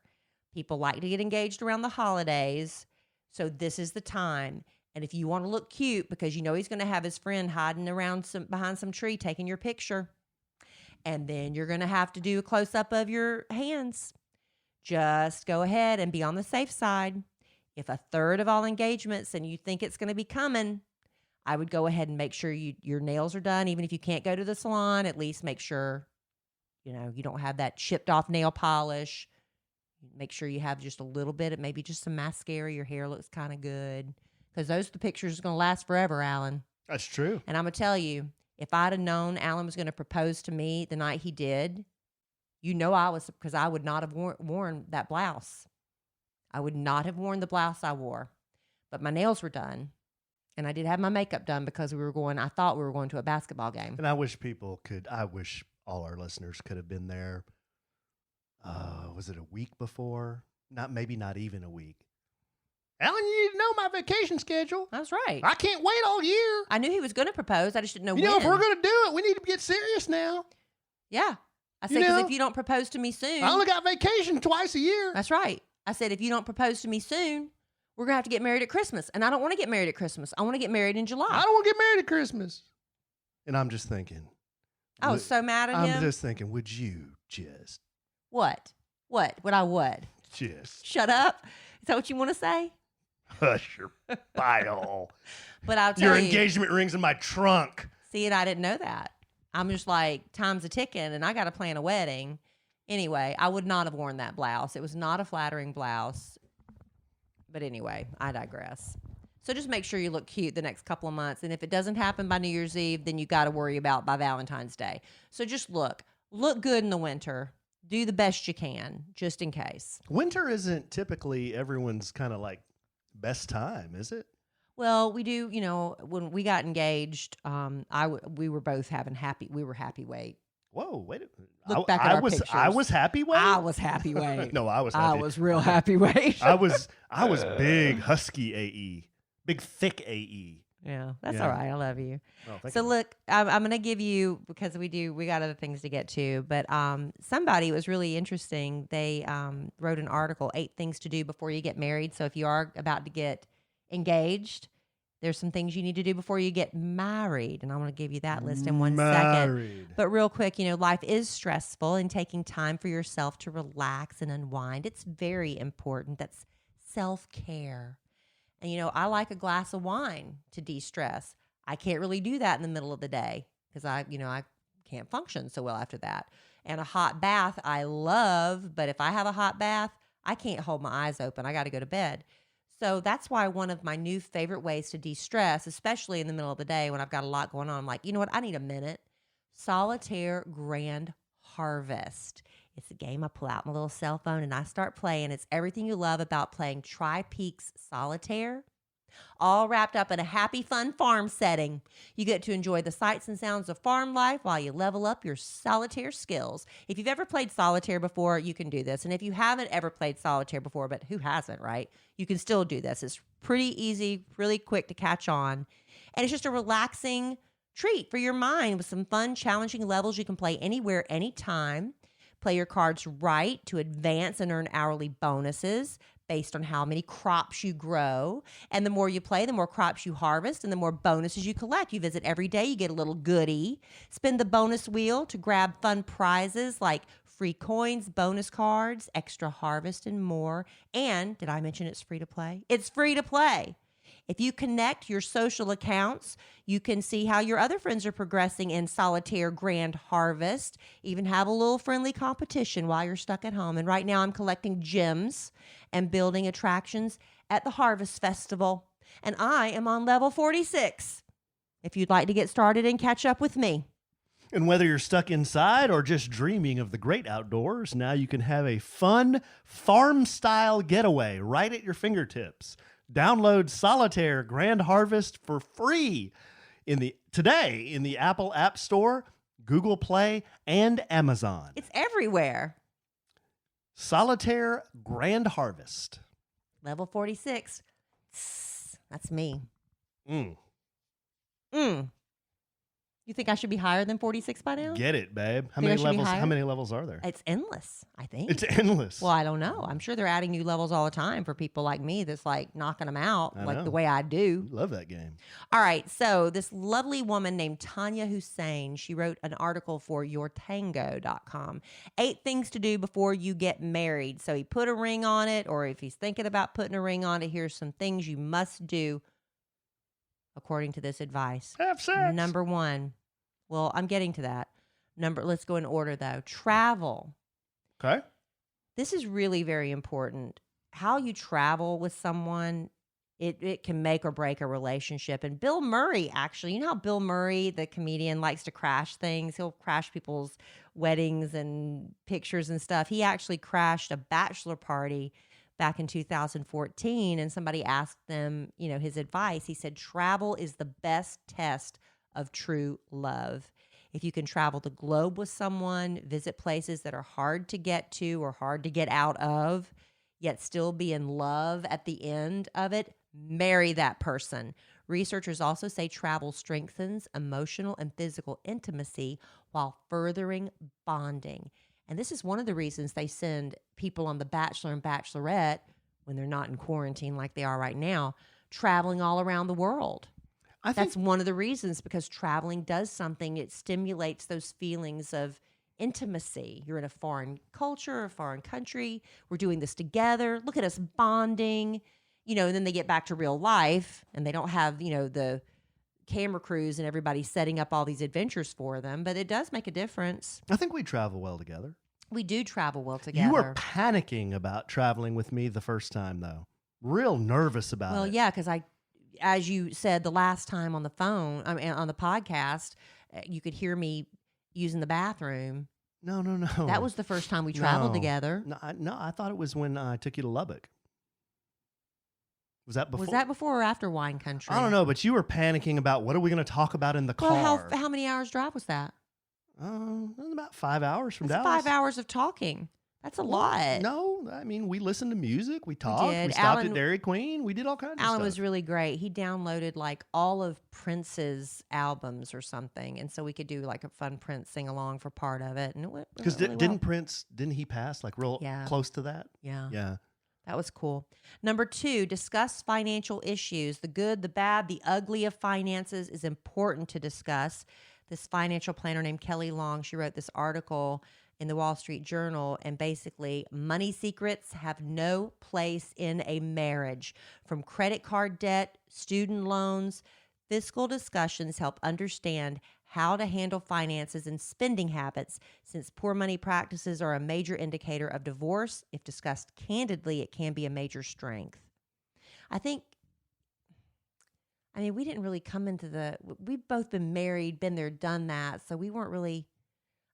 [SPEAKER 2] People like to get engaged around the holidays, so this is the time. And if you want to look cute, because you know he's going to have his friend hiding around behind some tree taking your picture, and then you're going to have to do a close-up of your hands, just go ahead and be on the safe side. If a third of all engagements and you think it's going to be coming, I would go ahead and make sure your nails are done. Even if you can't go to the salon, at least make sure, you don't have that chipped off nail polish. Make sure you have just a little bit of maybe just some mascara. Your hair looks kind of good, because the pictures are going to last forever, Alan.
[SPEAKER 3] That's true.
[SPEAKER 2] And I'm going to tell you, if I'd have known Alan was going to propose to me the night he did, because I would not have worn that blouse. I would not have worn the blouse I wore. But my nails were done. And I did have my makeup done because I thought we were going to a basketball game.
[SPEAKER 3] And I wish all our listeners could have been there. Was it a week before? Maybe not even a week. Alan, you need to know my vacation schedule.
[SPEAKER 2] That's right.
[SPEAKER 3] I can't wait all year.
[SPEAKER 2] I knew he was going to propose. I just didn't know when.
[SPEAKER 3] If we're going to do it, we need to get serious now.
[SPEAKER 2] Yeah. I said, because if you don't propose to me soon.
[SPEAKER 3] I only got vacation twice a year.
[SPEAKER 2] That's right. I said, if you don't propose to me soon, we're going to have to get married at Christmas. And I don't want to get married at Christmas. I want to get married in July.
[SPEAKER 3] I don't want to get married at Christmas. And I'm just thinking.
[SPEAKER 2] I was so mad at him.
[SPEAKER 3] I'm just thinking, would you just.
[SPEAKER 2] What? What? What I would?
[SPEAKER 3] Just.
[SPEAKER 2] Shut up. Is that what you want to say?
[SPEAKER 3] Hush your bile.
[SPEAKER 2] But I'll tell you.
[SPEAKER 3] Your engagement ring's in my trunk.
[SPEAKER 2] See, and I didn't know that. I'm just like, time's a ticking and I got to plan a wedding. Anyway, I would not have worn that blouse. It was not a flattering blouse. But anyway, I digress. So just make sure you look cute the next couple of months. And if it doesn't happen by New Year's Eve, then you got to worry about by Valentine's Day. So just look good in the winter. Do the best you can, just in case.
[SPEAKER 3] Winter isn't typically everyone's kind of like best time, is it?
[SPEAKER 2] Well, we do, when we got engaged, we were both we were happy weight.
[SPEAKER 3] Whoa, wait a minute.
[SPEAKER 2] Look back at our pictures.
[SPEAKER 3] I was happy weight?
[SPEAKER 2] I was happy weight.
[SPEAKER 3] No, I was happy.
[SPEAKER 2] I was real happy weight.
[SPEAKER 3] I was big husky AE. Big thick AE.
[SPEAKER 2] Yeah, that's
[SPEAKER 3] Yeah.
[SPEAKER 2] all right. I love you.
[SPEAKER 3] Oh, thank
[SPEAKER 2] So
[SPEAKER 3] you.
[SPEAKER 2] look, I'm going to give you, because we got other things to get to, but somebody was really interesting. They wrote an article, 8 things to do before you get married. So if you are about to get engaged, there's some things you need to do before you get married. And I'm going to give you that list in one second. But real quick, life is stressful, and taking time for yourself to relax and unwind, it's very important. That's self-care. And, I like a glass of wine to de-stress. I can't really do that in the middle of the day because I can't function so well after that. And a hot bath I love, but if I have a hot bath, I can't hold my eyes open. I got to go to bed. So that's why one of my new favorite ways to de-stress, especially in the middle of the day when I've got a lot going on, I'm like, you know what? I need a minute. Solitaire Grand Harvest. It's a game I pull out my little cell phone and I start playing. It's everything you love about playing Tri-Peaks Solitaire, all wrapped up in a happy, fun farm setting. You get to enjoy the sights and sounds of farm life while you level up your solitaire skills. If you've ever played solitaire before, you can do this. And if you haven't ever played solitaire before, but who hasn't, right? You can still do this. It's pretty easy, really quick to catch on. And it's just a relaxing treat for your mind with some fun, challenging levels you can play anywhere, anytime. Play your cards right to advance and earn hourly bonuses based on how many crops you grow. And the more you play, the more crops you harvest and the more bonuses you collect. You visit every day, you get a little goodie. Spin the bonus wheel to grab fun prizes like free coins, bonus cards, extra harvest, and more. And did I mention it's free to play? It's free to play. If you connect your social accounts, you can see how your other friends are progressing in Solitaire Grand Harvest. Even have a little friendly competition while you're stuck at home. And right now I'm collecting gems and building attractions at the Harvest Festival. And I am on level 46. If you'd like to get started and catch up with me.
[SPEAKER 3] And whether you're stuck inside or just dreaming of the great outdoors, now you can have a fun farm-style getaway right at your fingertips. Download Solitaire Grand Harvest for free today in the Apple App Store, Google Play, and Amazon.
[SPEAKER 2] It's everywhere.
[SPEAKER 3] Solitaire Grand Harvest.
[SPEAKER 2] Level 46. That's me.
[SPEAKER 3] Mm.
[SPEAKER 2] You think I should be higher than 46 by now?
[SPEAKER 3] Get it, babe. How
[SPEAKER 2] Think I
[SPEAKER 3] many
[SPEAKER 2] should be
[SPEAKER 3] levels?
[SPEAKER 2] higher?
[SPEAKER 3] How many levels are there?
[SPEAKER 2] It's endless, I think.
[SPEAKER 3] It's endless.
[SPEAKER 2] Well, I don't know. I'm sure they're adding new levels all the time for people like me that's like knocking them out
[SPEAKER 3] I
[SPEAKER 2] like
[SPEAKER 3] know.
[SPEAKER 2] the way I do.
[SPEAKER 3] Love that game.
[SPEAKER 2] All right. So this lovely woman named Tanya Hussein, she wrote an article for yourtango.com. 8 things to do before you get married. So he put a ring on it, or if he's thinking about putting a ring on it, here's some things you must do according to this advice.
[SPEAKER 3] Have sex.
[SPEAKER 2] Number 1. Well, I'm getting to that. Let's go in order though. Travel.
[SPEAKER 3] Okay.
[SPEAKER 2] This is really very important. How you travel with someone, it can make or break a relationship. And Bill Murray, actually, you know how Bill Murray, the comedian, likes to crash things? He'll crash people's weddings and pictures and stuff. He actually crashed a bachelor party back in 2014, and somebody asked them, his advice. He said, travel is the best test of true love. If you can travel the globe with someone, visit places that are hard to get to or hard to get out of, yet still be in love at the end of it, marry that person. Researchers also say travel strengthens emotional and physical intimacy while furthering bonding. And this is one of the reasons they send people on The Bachelor and Bachelorette, when they're not in quarantine like they are right now, traveling all around the world. That's one of the reasons, because traveling does something. It stimulates those feelings of intimacy. You're in a foreign culture, a foreign country. We're doing this together. Look at us bonding, and then they get back to real life and they don't have, the camera crews and everybody setting up all these adventures for them, but it does make a difference.
[SPEAKER 3] I think we travel well together.
[SPEAKER 2] We do travel well together.
[SPEAKER 3] You were panicking about traveling with me the first time, though. Real nervous about it.
[SPEAKER 2] Well, yeah, because as you said the last time on the phone, on the podcast, you could hear me using the bathroom.
[SPEAKER 3] No.
[SPEAKER 2] That was the first time we traveled together.
[SPEAKER 3] No, I thought it was when I took you to Lubbock. Was that before?
[SPEAKER 2] Was that before or after Wine Country?
[SPEAKER 3] I don't know, but you were panicking about what are we going to talk about in the car.
[SPEAKER 2] Well, how many hours drive was that?
[SPEAKER 3] It was about 5 hours from
[SPEAKER 2] That's
[SPEAKER 3] Dallas.
[SPEAKER 2] 5 hours of talking. That's a lot.
[SPEAKER 3] No, I mean, we listened to music. We talked.
[SPEAKER 2] did.
[SPEAKER 3] We stopped
[SPEAKER 2] Alan-
[SPEAKER 3] at Dairy Queen. We did all kinds of
[SPEAKER 2] Alan
[SPEAKER 3] stuff.
[SPEAKER 2] was really great. He downloaded like all of Prince's albums or something, and so we could do like a fun Prince sing along for part of it. And it went
[SPEAKER 3] Because
[SPEAKER 2] really
[SPEAKER 3] didn't
[SPEAKER 2] well.
[SPEAKER 3] Prince, didn't he pass like real
[SPEAKER 2] Yeah.
[SPEAKER 3] close to that?
[SPEAKER 2] Yeah.
[SPEAKER 3] Yeah.
[SPEAKER 2] That was cool. Number 2, discuss financial issues. The good, the bad, the ugly of finances is important to discuss. This financial planner named Kellie Long, she wrote this article in the Wall Street Journal, and basically, money secrets have no place in a marriage. From credit card debt, student loans, fiscal discussions help understand how to handle finances and spending habits, since poor money practices are a major indicator of divorce. If discussed candidly, it can be a major strength. We didn't really come into we've both been married, been there, done that. So we weren't really,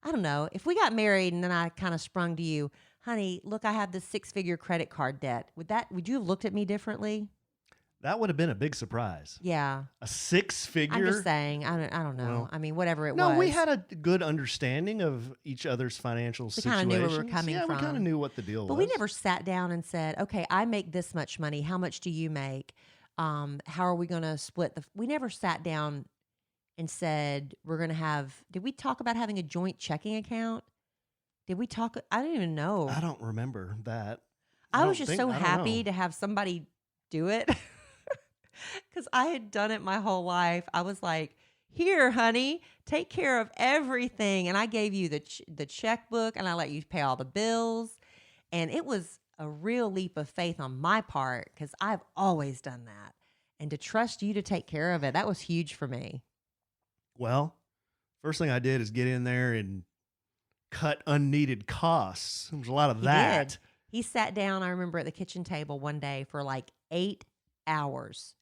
[SPEAKER 2] I don't know. If we got married and then I kind of sprung to you, honey, look, I have this 6-figure credit card debt. Would you have looked at me differently?
[SPEAKER 3] That would have been a big surprise.
[SPEAKER 2] Yeah.
[SPEAKER 3] A 6-figure.
[SPEAKER 2] I'm just saying, I don't know.
[SPEAKER 3] Well,
[SPEAKER 2] Whatever it was.
[SPEAKER 3] No, we had a good understanding of each other's financial situations.
[SPEAKER 2] kinda knew where we were coming
[SPEAKER 3] Yeah, we
[SPEAKER 2] from.
[SPEAKER 3] kind of knew what the deal
[SPEAKER 2] But
[SPEAKER 3] was.
[SPEAKER 2] we never sat down and said, okay, I make this much money. How much do you make? How are we going to split we never sat down and said, did we talk about having a joint checking account? Did we talk? I don't even know.
[SPEAKER 3] I don't remember that.
[SPEAKER 2] I was
[SPEAKER 3] don't
[SPEAKER 2] just
[SPEAKER 3] think-
[SPEAKER 2] so
[SPEAKER 3] I don't
[SPEAKER 2] happy
[SPEAKER 3] know.
[SPEAKER 2] to have somebody do it because I had done it my whole life. I was like, here, honey, take care of everything. And I gave you the checkbook and I let you pay all the bills. And it was a real leap of faith on my part because I've always done that. And to trust you to take care of it, that was huge for me.
[SPEAKER 3] Well, first thing I did is get in there and cut unneeded costs. There was a lot of that.
[SPEAKER 2] Did. He sat down, I remember, at the kitchen table one day for like 8 hours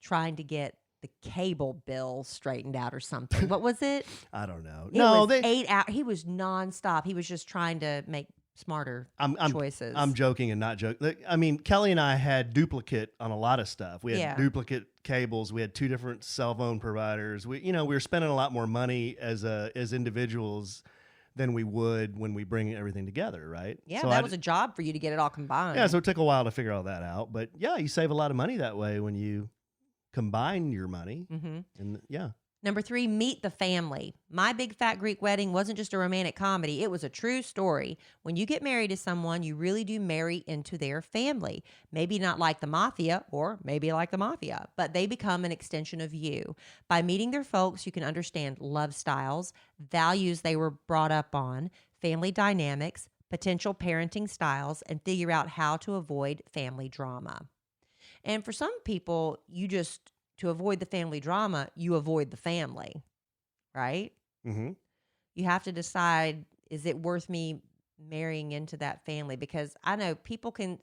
[SPEAKER 2] trying to get the cable bill straightened out or something. What was it?
[SPEAKER 3] I don't know.
[SPEAKER 2] It
[SPEAKER 3] No,
[SPEAKER 2] was 8 hours. He was nonstop. He was just trying to make smarter choices.
[SPEAKER 3] I'm joking and not joking. I mean, Kellie and I had duplicate on a lot of stuff. We had
[SPEAKER 2] Yeah.
[SPEAKER 3] duplicate cables. We had 2 different cell phone providers. We were spending a lot more money as individuals than we would when we bring everything together, right?
[SPEAKER 2] Yeah,
[SPEAKER 3] So
[SPEAKER 2] that was a job for you to get it all combined.
[SPEAKER 3] Yeah, so it took a while to figure all that out. But yeah, you save a lot of money that way when you combine your money.
[SPEAKER 2] Mm-hmm.
[SPEAKER 3] And yeah.
[SPEAKER 2] Number 3, meet the family. My Big Fat Greek Wedding wasn't just a romantic comedy. It was a true story. When you get married to someone, you really do marry into their family. Maybe not like the mafia, or maybe like the mafia, but they become an extension of you. By meeting their folks, you can understand love styles, values they were brought up on, family dynamics, potential parenting styles, and figure out how to avoid family drama. And for some people, to avoid the family drama, you avoid the family, right?
[SPEAKER 3] Mm-hmm.
[SPEAKER 2] You have to decide, is it worth me marrying into that family? Because I know people can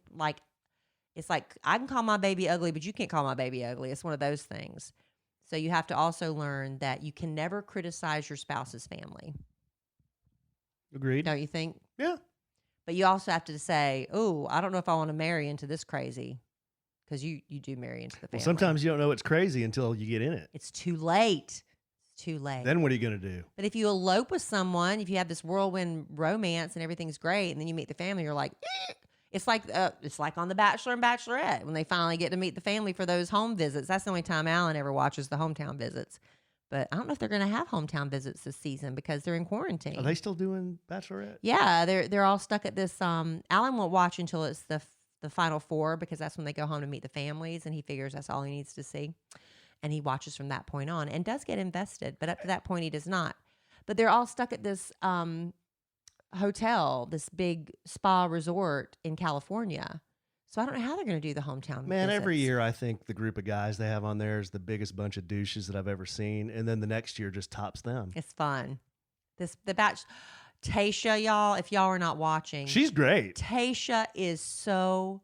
[SPEAKER 2] it's like I can call my baby ugly, but you can't call my baby ugly. It's one of those things. So you have to also learn that you can never criticize your spouse's family.
[SPEAKER 3] Agreed.
[SPEAKER 2] Don't you think?
[SPEAKER 3] Yeah.
[SPEAKER 2] But you also have to say, oh, I don't know if I want to marry into this crazy. Because you do marry into the family.
[SPEAKER 3] Well, sometimes you don't know it's crazy until you get in it.
[SPEAKER 2] It's too late. It's too late.
[SPEAKER 3] Then what are you going to do?
[SPEAKER 2] But if you elope with someone, if you have this whirlwind romance and everything's great, and then you meet the family, you're like, eh. It's like on The Bachelor and Bachelorette when they finally get to meet the family for those home visits. That's the only time Alan ever watches the hometown visits. But I don't know if they're going to have hometown visits this season because they're in quarantine.
[SPEAKER 3] Are they still doing Bachelorette?
[SPEAKER 2] Yeah, they're all stuck at this. Alan won't watch until it's the final 4 because that's when they go home to meet the families, and he figures that's all he needs to see. And he watches from that point on and does get invested, but up to that point he does not. But they're all stuck at this hotel, this big spa resort in California. So I don't know how they're going to do the hometown
[SPEAKER 3] Man, every
[SPEAKER 2] visits.
[SPEAKER 3] year I think the group of guys they have on there is the biggest bunch of douches that I've ever seen, and then the next year just tops them.
[SPEAKER 2] It's fun. The batch, Tasha, y'all, if y'all are not watching,
[SPEAKER 3] She's great.
[SPEAKER 2] Tasha is so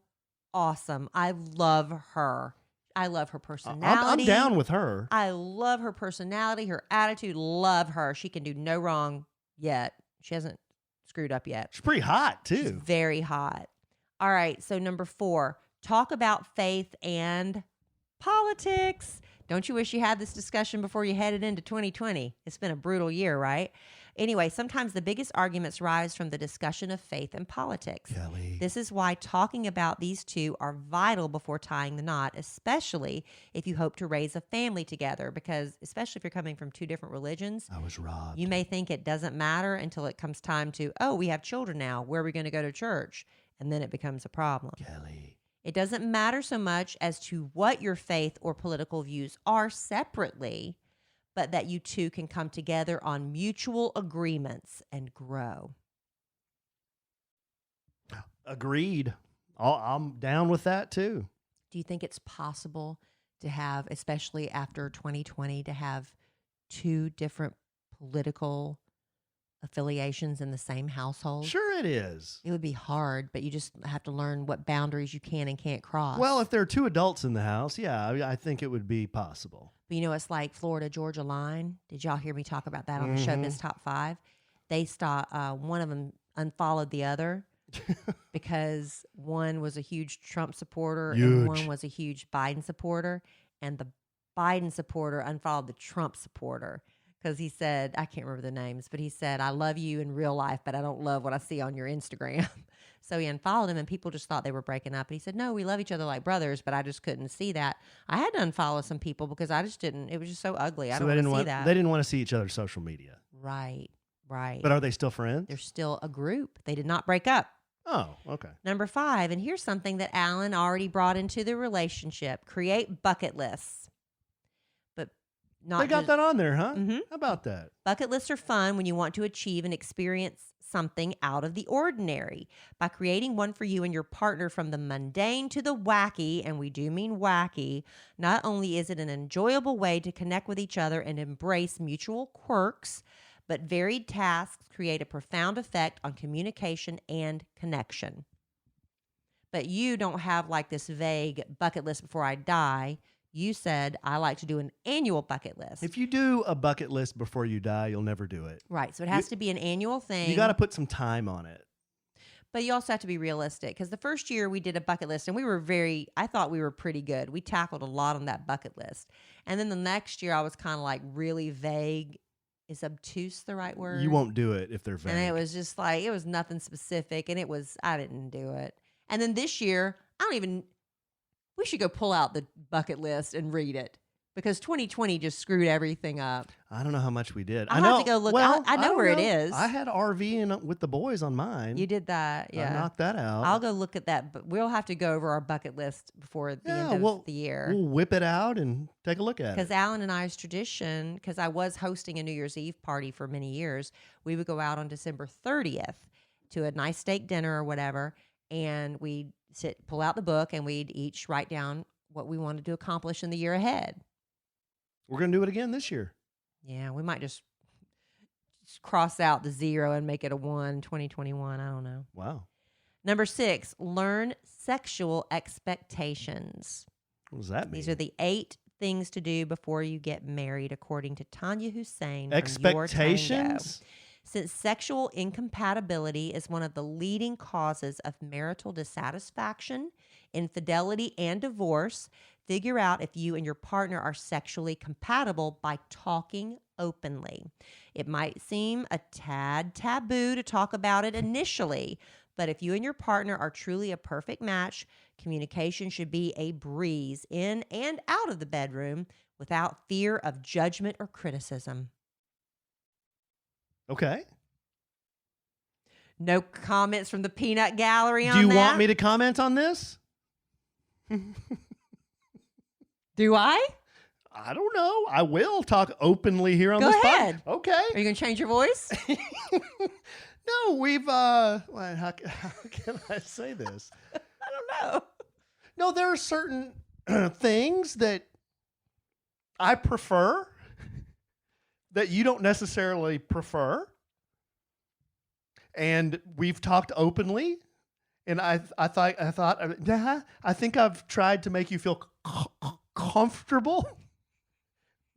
[SPEAKER 2] awesome. I love her. I love her
[SPEAKER 3] I'm
[SPEAKER 2] personality.
[SPEAKER 3] down with her.
[SPEAKER 2] I love her personality, her attitude. Love her. She can do no wrong yet. She hasn't screwed up yet.
[SPEAKER 3] She's pretty hot
[SPEAKER 2] She's
[SPEAKER 3] too.
[SPEAKER 2] very hot. All right. So number 4, talk about faith and politics. Don't you wish you had this discussion before you headed into 2020? It's been a brutal year, right? Anyway, sometimes the biggest arguments rise from the discussion of faith and politics.
[SPEAKER 3] Kellie.
[SPEAKER 2] This is why talking about these two are vital before tying the knot, especially if you hope to raise a family together, because especially if you're coming from 2 different religions,
[SPEAKER 3] I was robbed.
[SPEAKER 2] you may think it doesn't matter until it comes time to, oh, we have children now. Where are we going to go to church? And then it becomes a problem.
[SPEAKER 3] Kellie.
[SPEAKER 2] It doesn't matter so much as to what your faith or political views are separately, but that you two can come together on mutual agreements and grow.
[SPEAKER 3] Agreed. I'm down with that too.
[SPEAKER 2] Do you think it's possible to have, especially after 2020, to have 2 different political affiliations in the same household?
[SPEAKER 3] Sure it is.
[SPEAKER 2] It would be hard, but you just have to learn what boundaries you can and can't cross.
[SPEAKER 3] Well, if there are 2 adults in the house, yeah, I think it would be possible.
[SPEAKER 2] But you know, it's like Florida-Georgia line. Did y'all hear me talk about that on the Showbiz Top 5? They stopped, one of them unfollowed the other because one was a huge Trump supporter and one was a huge Biden supporter. And the Biden supporter unfollowed the Trump supporter because he said, I can't remember the names, but he said, I love you in real life, but I don't love what I see on your Instagram. So he unfollowed him and people just thought they were breaking up. And he said, no, we love each other like brothers, but I just couldn't see that. I had to unfollow some people because I just didn't. It was just so ugly. I don't want to see that.
[SPEAKER 3] They didn't want to see each other's social media.
[SPEAKER 2] Right, right.
[SPEAKER 3] But are they still friends?
[SPEAKER 2] They're still a group. They did not break up.
[SPEAKER 3] Oh, okay.
[SPEAKER 2] Number 5, and here's something that Alan already brought into the relationship: create bucket lists. But not
[SPEAKER 3] They got
[SPEAKER 2] just,
[SPEAKER 3] that on there, huh?
[SPEAKER 2] Mhm.
[SPEAKER 3] How about that?
[SPEAKER 2] Bucket lists are fun when you want to achieve and experience something out of the ordinary. By creating one for you and your partner from the mundane to the wacky, and we do mean wacky, not only is it an enjoyable way to connect with each other and embrace mutual quirks, but varied tasks create a profound effect on communication and connection. But you don't have like this vague bucket list before I die. You said, I like to do an annual bucket list.
[SPEAKER 3] If you do a bucket list before you die, you'll never do it.
[SPEAKER 2] Right. So it has to be an annual thing.
[SPEAKER 3] You got to put some time on it.
[SPEAKER 2] But you also have to be realistic, because the first year we did a bucket list and we were I thought we were pretty good. We tackled a lot on that bucket list. And then the next year I was kind of like really vague. Is obtuse the right word?
[SPEAKER 3] You won't do it if they're vague.
[SPEAKER 2] And it was just like, it was nothing specific, and I didn't do it. And then this year, we should go pull out the bucket list and read it, because 2020 just screwed everything up.
[SPEAKER 3] I don't know how much we did.
[SPEAKER 2] I'll have to go look.
[SPEAKER 3] Well,
[SPEAKER 2] I know
[SPEAKER 3] don't
[SPEAKER 2] where it is.
[SPEAKER 3] I had RV with the boys on mine.
[SPEAKER 2] You did that, yeah.
[SPEAKER 3] I knocked that out.
[SPEAKER 2] I'll go look at that, but we'll have to go over our bucket list before the end of the year.
[SPEAKER 3] We'll whip it out and take a look at it.
[SPEAKER 2] Because Alan and I's tradition, because I was hosting a New Year's Eve party for many years, we would go out on December 30th to a nice steak dinner or whatever, and we'd pull out the book, and we'd each write down what we wanted to accomplish in the year ahead.
[SPEAKER 3] We're going to do it again this year.
[SPEAKER 2] Yeah, we might just cross out the 0 and make it a 1, 2021. I don't know.
[SPEAKER 3] Wow.
[SPEAKER 2] Number 6, learn sexual expectations.
[SPEAKER 3] What does that mean?
[SPEAKER 2] These are the 8 things to do before you get married, according to Tanya Hussein. From
[SPEAKER 3] Expectations?
[SPEAKER 2] Since sexual incompatibility is one of the leading causes of marital dissatisfaction, infidelity, and divorce, figure out if you and your partner are sexually compatible by talking openly. It might seem a tad taboo to talk about it initially, but if you and your partner are truly a perfect match, communication should be a breeze in and out of the bedroom without fear of judgment or criticism.
[SPEAKER 3] Okay.
[SPEAKER 2] No comments from the peanut gallery on that?
[SPEAKER 3] Do you want me to comment on this?
[SPEAKER 2] Do I?
[SPEAKER 3] I don't know. I will talk openly here on
[SPEAKER 2] Go
[SPEAKER 3] this
[SPEAKER 2] ahead.
[SPEAKER 3] Okay.
[SPEAKER 2] Are you going to change your voice?
[SPEAKER 3] No, we've how can I say this?
[SPEAKER 2] I don't know.
[SPEAKER 3] No, there are certain things that I prefer that you don't necessarily prefer. And we've talked openly. And I think I've tried to make you feel comfortable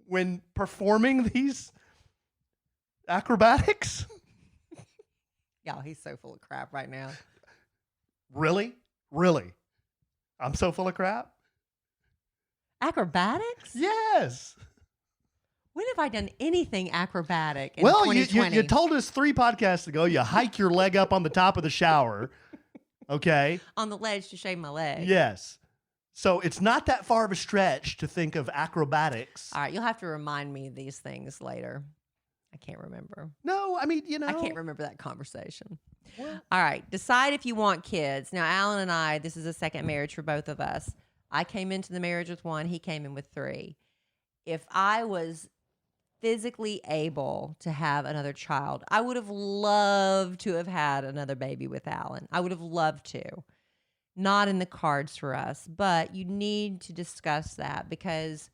[SPEAKER 3] when performing these acrobatics.
[SPEAKER 2] Y'all, he's so full of crap right now.
[SPEAKER 3] Really? Really? I'm so full of crap?
[SPEAKER 2] Acrobatics?
[SPEAKER 3] Yes.
[SPEAKER 2] When have I done anything acrobatic in
[SPEAKER 3] Well,
[SPEAKER 2] 2020?
[SPEAKER 3] you told us 3 podcasts ago you hike your leg up on the top of the shower. Okay.
[SPEAKER 2] On the ledge to shave my leg.
[SPEAKER 3] Yes. So it's not that far of a stretch to think of acrobatics.
[SPEAKER 2] All right, you'll have to remind me of these things later. I can't remember.
[SPEAKER 3] No, I mean,
[SPEAKER 2] I can't remember that conversation.
[SPEAKER 3] Well,
[SPEAKER 2] All right, decide if you want kids. Now, Alan and I, this is a second marriage for both of us. I came into the marriage with 1. He came in with 3. If I was physically able to have another child, I would have loved to have had another baby with Alan. I would have loved to. Not in the cards for us, but you need to discuss that because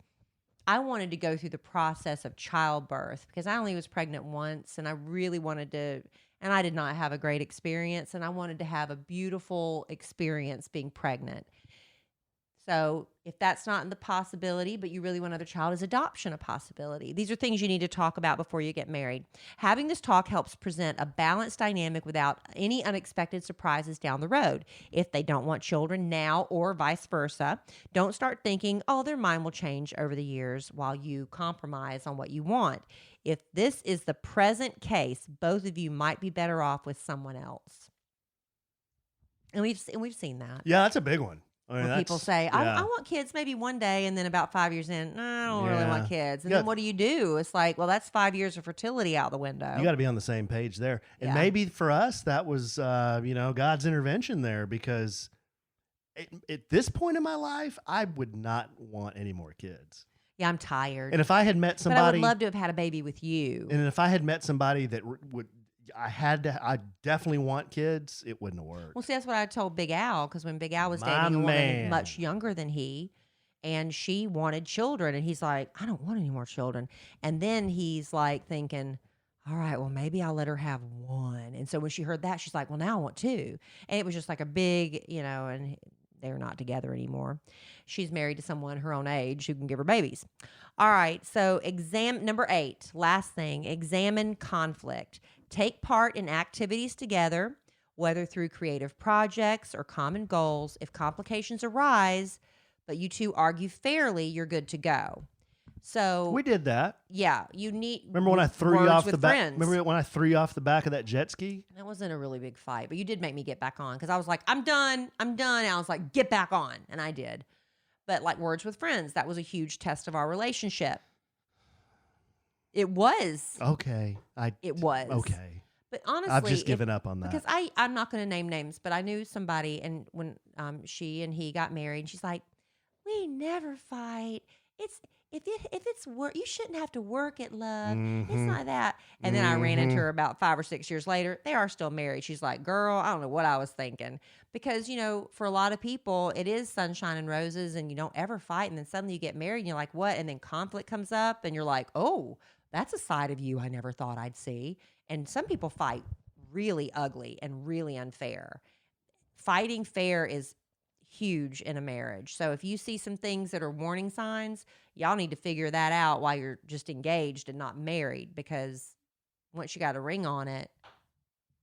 [SPEAKER 2] I wanted to go through the process of childbirth because I only was pregnant once and I really wanted to, and I did not have a great experience, and I wanted to have a beautiful experience being pregnant. So if that's not in the possibility, but you really want another child, is adoption a possibility? These are things you need to talk about before you get married. Having this talk helps present a balanced dynamic without any unexpected surprises down the road. If they don't want children now or vice versa, don't start thinking, oh, their mind will change over the years while you compromise on what you want. If this is the present case, both of you might be better off with someone else. And we've seen that.
[SPEAKER 3] yeah, that's a big one. I mean,
[SPEAKER 2] Where people say, I
[SPEAKER 3] yeah.
[SPEAKER 2] want kids maybe one day, and then about 5 years in, I don't really
[SPEAKER 3] Yeah.
[SPEAKER 2] want kids. And
[SPEAKER 3] Yeah.
[SPEAKER 2] then what do? It's like, well, that's 5 years of fertility out the window.
[SPEAKER 3] You got to be on the same page there. And
[SPEAKER 2] Yeah.
[SPEAKER 3] maybe for us, that was, God's intervention there because at this point in my life, I would not want any more kids.
[SPEAKER 2] Yeah, I'm tired.
[SPEAKER 3] And if I had met somebody,
[SPEAKER 2] but I would love to have had a baby with you.
[SPEAKER 3] and if I had met somebody that I definitely want kids, it wouldn't have worked.
[SPEAKER 2] Well, see, that's what I told Big Al, because when Big Al was
[SPEAKER 3] My
[SPEAKER 2] dating a woman
[SPEAKER 3] man.
[SPEAKER 2] much younger than he, and she wanted children, and he's like, I don't want any more children. And then he's like thinking, all right, well, maybe I'll let her have 1. And so when she heard that, she's like, well, now I want 2. And it was just like a big, and they're not together anymore. She's married to someone her own age who can give her babies. All right, so number 8, last thing, examine conflict. Take part in activities together, whether through creative projects or common goals. If complications arise, but you two argue fairly, you're good to go. So
[SPEAKER 3] We did that.
[SPEAKER 2] yeah, you need.
[SPEAKER 3] Remember when I threw you
[SPEAKER 2] words
[SPEAKER 3] off
[SPEAKER 2] with
[SPEAKER 3] the back?
[SPEAKER 2] friends.
[SPEAKER 3] Remember when I threw you off the back of that jet ski?
[SPEAKER 2] That wasn't a really big fight, but you did make me get back on because I was like, I'm done. And I was like, get back on. And I did. But like words with friends, that was a huge test of our relationship. It was.
[SPEAKER 3] Okay.
[SPEAKER 2] It was.
[SPEAKER 3] Okay.
[SPEAKER 2] But honestly,
[SPEAKER 3] I've just given up on that.
[SPEAKER 2] because I'm not going to name names, but I knew somebody, and when she and he got married, and she's like, we never fight. It's if it's work, you shouldn't have to work at love. It's not that. And then I ran into her about 5 or 6 years later. They are still married. She's like, girl, I don't know what I was thinking. Because, for a lot of people, it is sunshine and roses and you don't ever fight. And then suddenly you get married and you're like, what? And then conflict comes up and you're like, oh, that's a side of you I never thought I'd see. And some people fight really ugly and really unfair. Fighting fair is huge in a marriage. So if you see some things that are warning signs, y'all need to figure that out while you're just engaged and not married, because once you got a ring on it,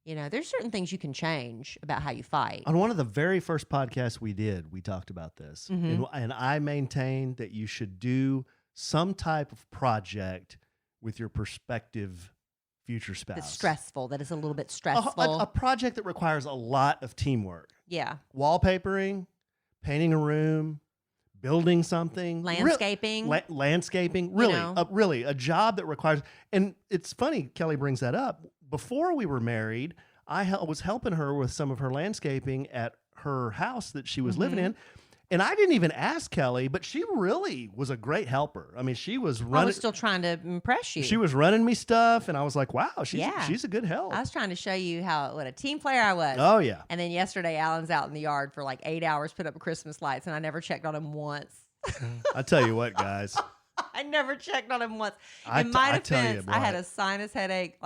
[SPEAKER 2] there's certain things you can change about how you fight.
[SPEAKER 3] On one of the very first podcasts we did, we talked about this.
[SPEAKER 2] Mhm.
[SPEAKER 3] And I maintained that you should do some type of project with your prospective future spouse.
[SPEAKER 2] That's stressful. That is a little bit
[SPEAKER 3] A,
[SPEAKER 2] stressful.
[SPEAKER 3] a project that requires a lot of teamwork.
[SPEAKER 2] Yeah.
[SPEAKER 3] Wallpapering, painting a room, building something.
[SPEAKER 2] Landscaping.
[SPEAKER 3] Landscaping. Really,
[SPEAKER 2] know.
[SPEAKER 3] really a job that requires. And it's funny, Kelly brings that up. Before we were married, I was helping her with some of her landscaping at her house that she was living in. And I didn't even ask Kelly, but she really was a great helper. I mean, she was
[SPEAKER 2] I
[SPEAKER 3] running.
[SPEAKER 2] was still trying to impress you.
[SPEAKER 3] She was running me stuff, and I was like, wow,
[SPEAKER 2] Yeah.
[SPEAKER 3] she's a good help.
[SPEAKER 2] I was trying to show you what a team player I was.
[SPEAKER 3] Oh, yeah.
[SPEAKER 2] And then yesterday, Alan's out in the yard for like 8 hours, put up Christmas lights, and I never checked on him once.
[SPEAKER 3] I tell you what, guys.
[SPEAKER 2] I never checked on him once.
[SPEAKER 3] I
[SPEAKER 2] In my
[SPEAKER 3] tell you
[SPEAKER 2] defense, I had
[SPEAKER 3] what.
[SPEAKER 2] a sinus headache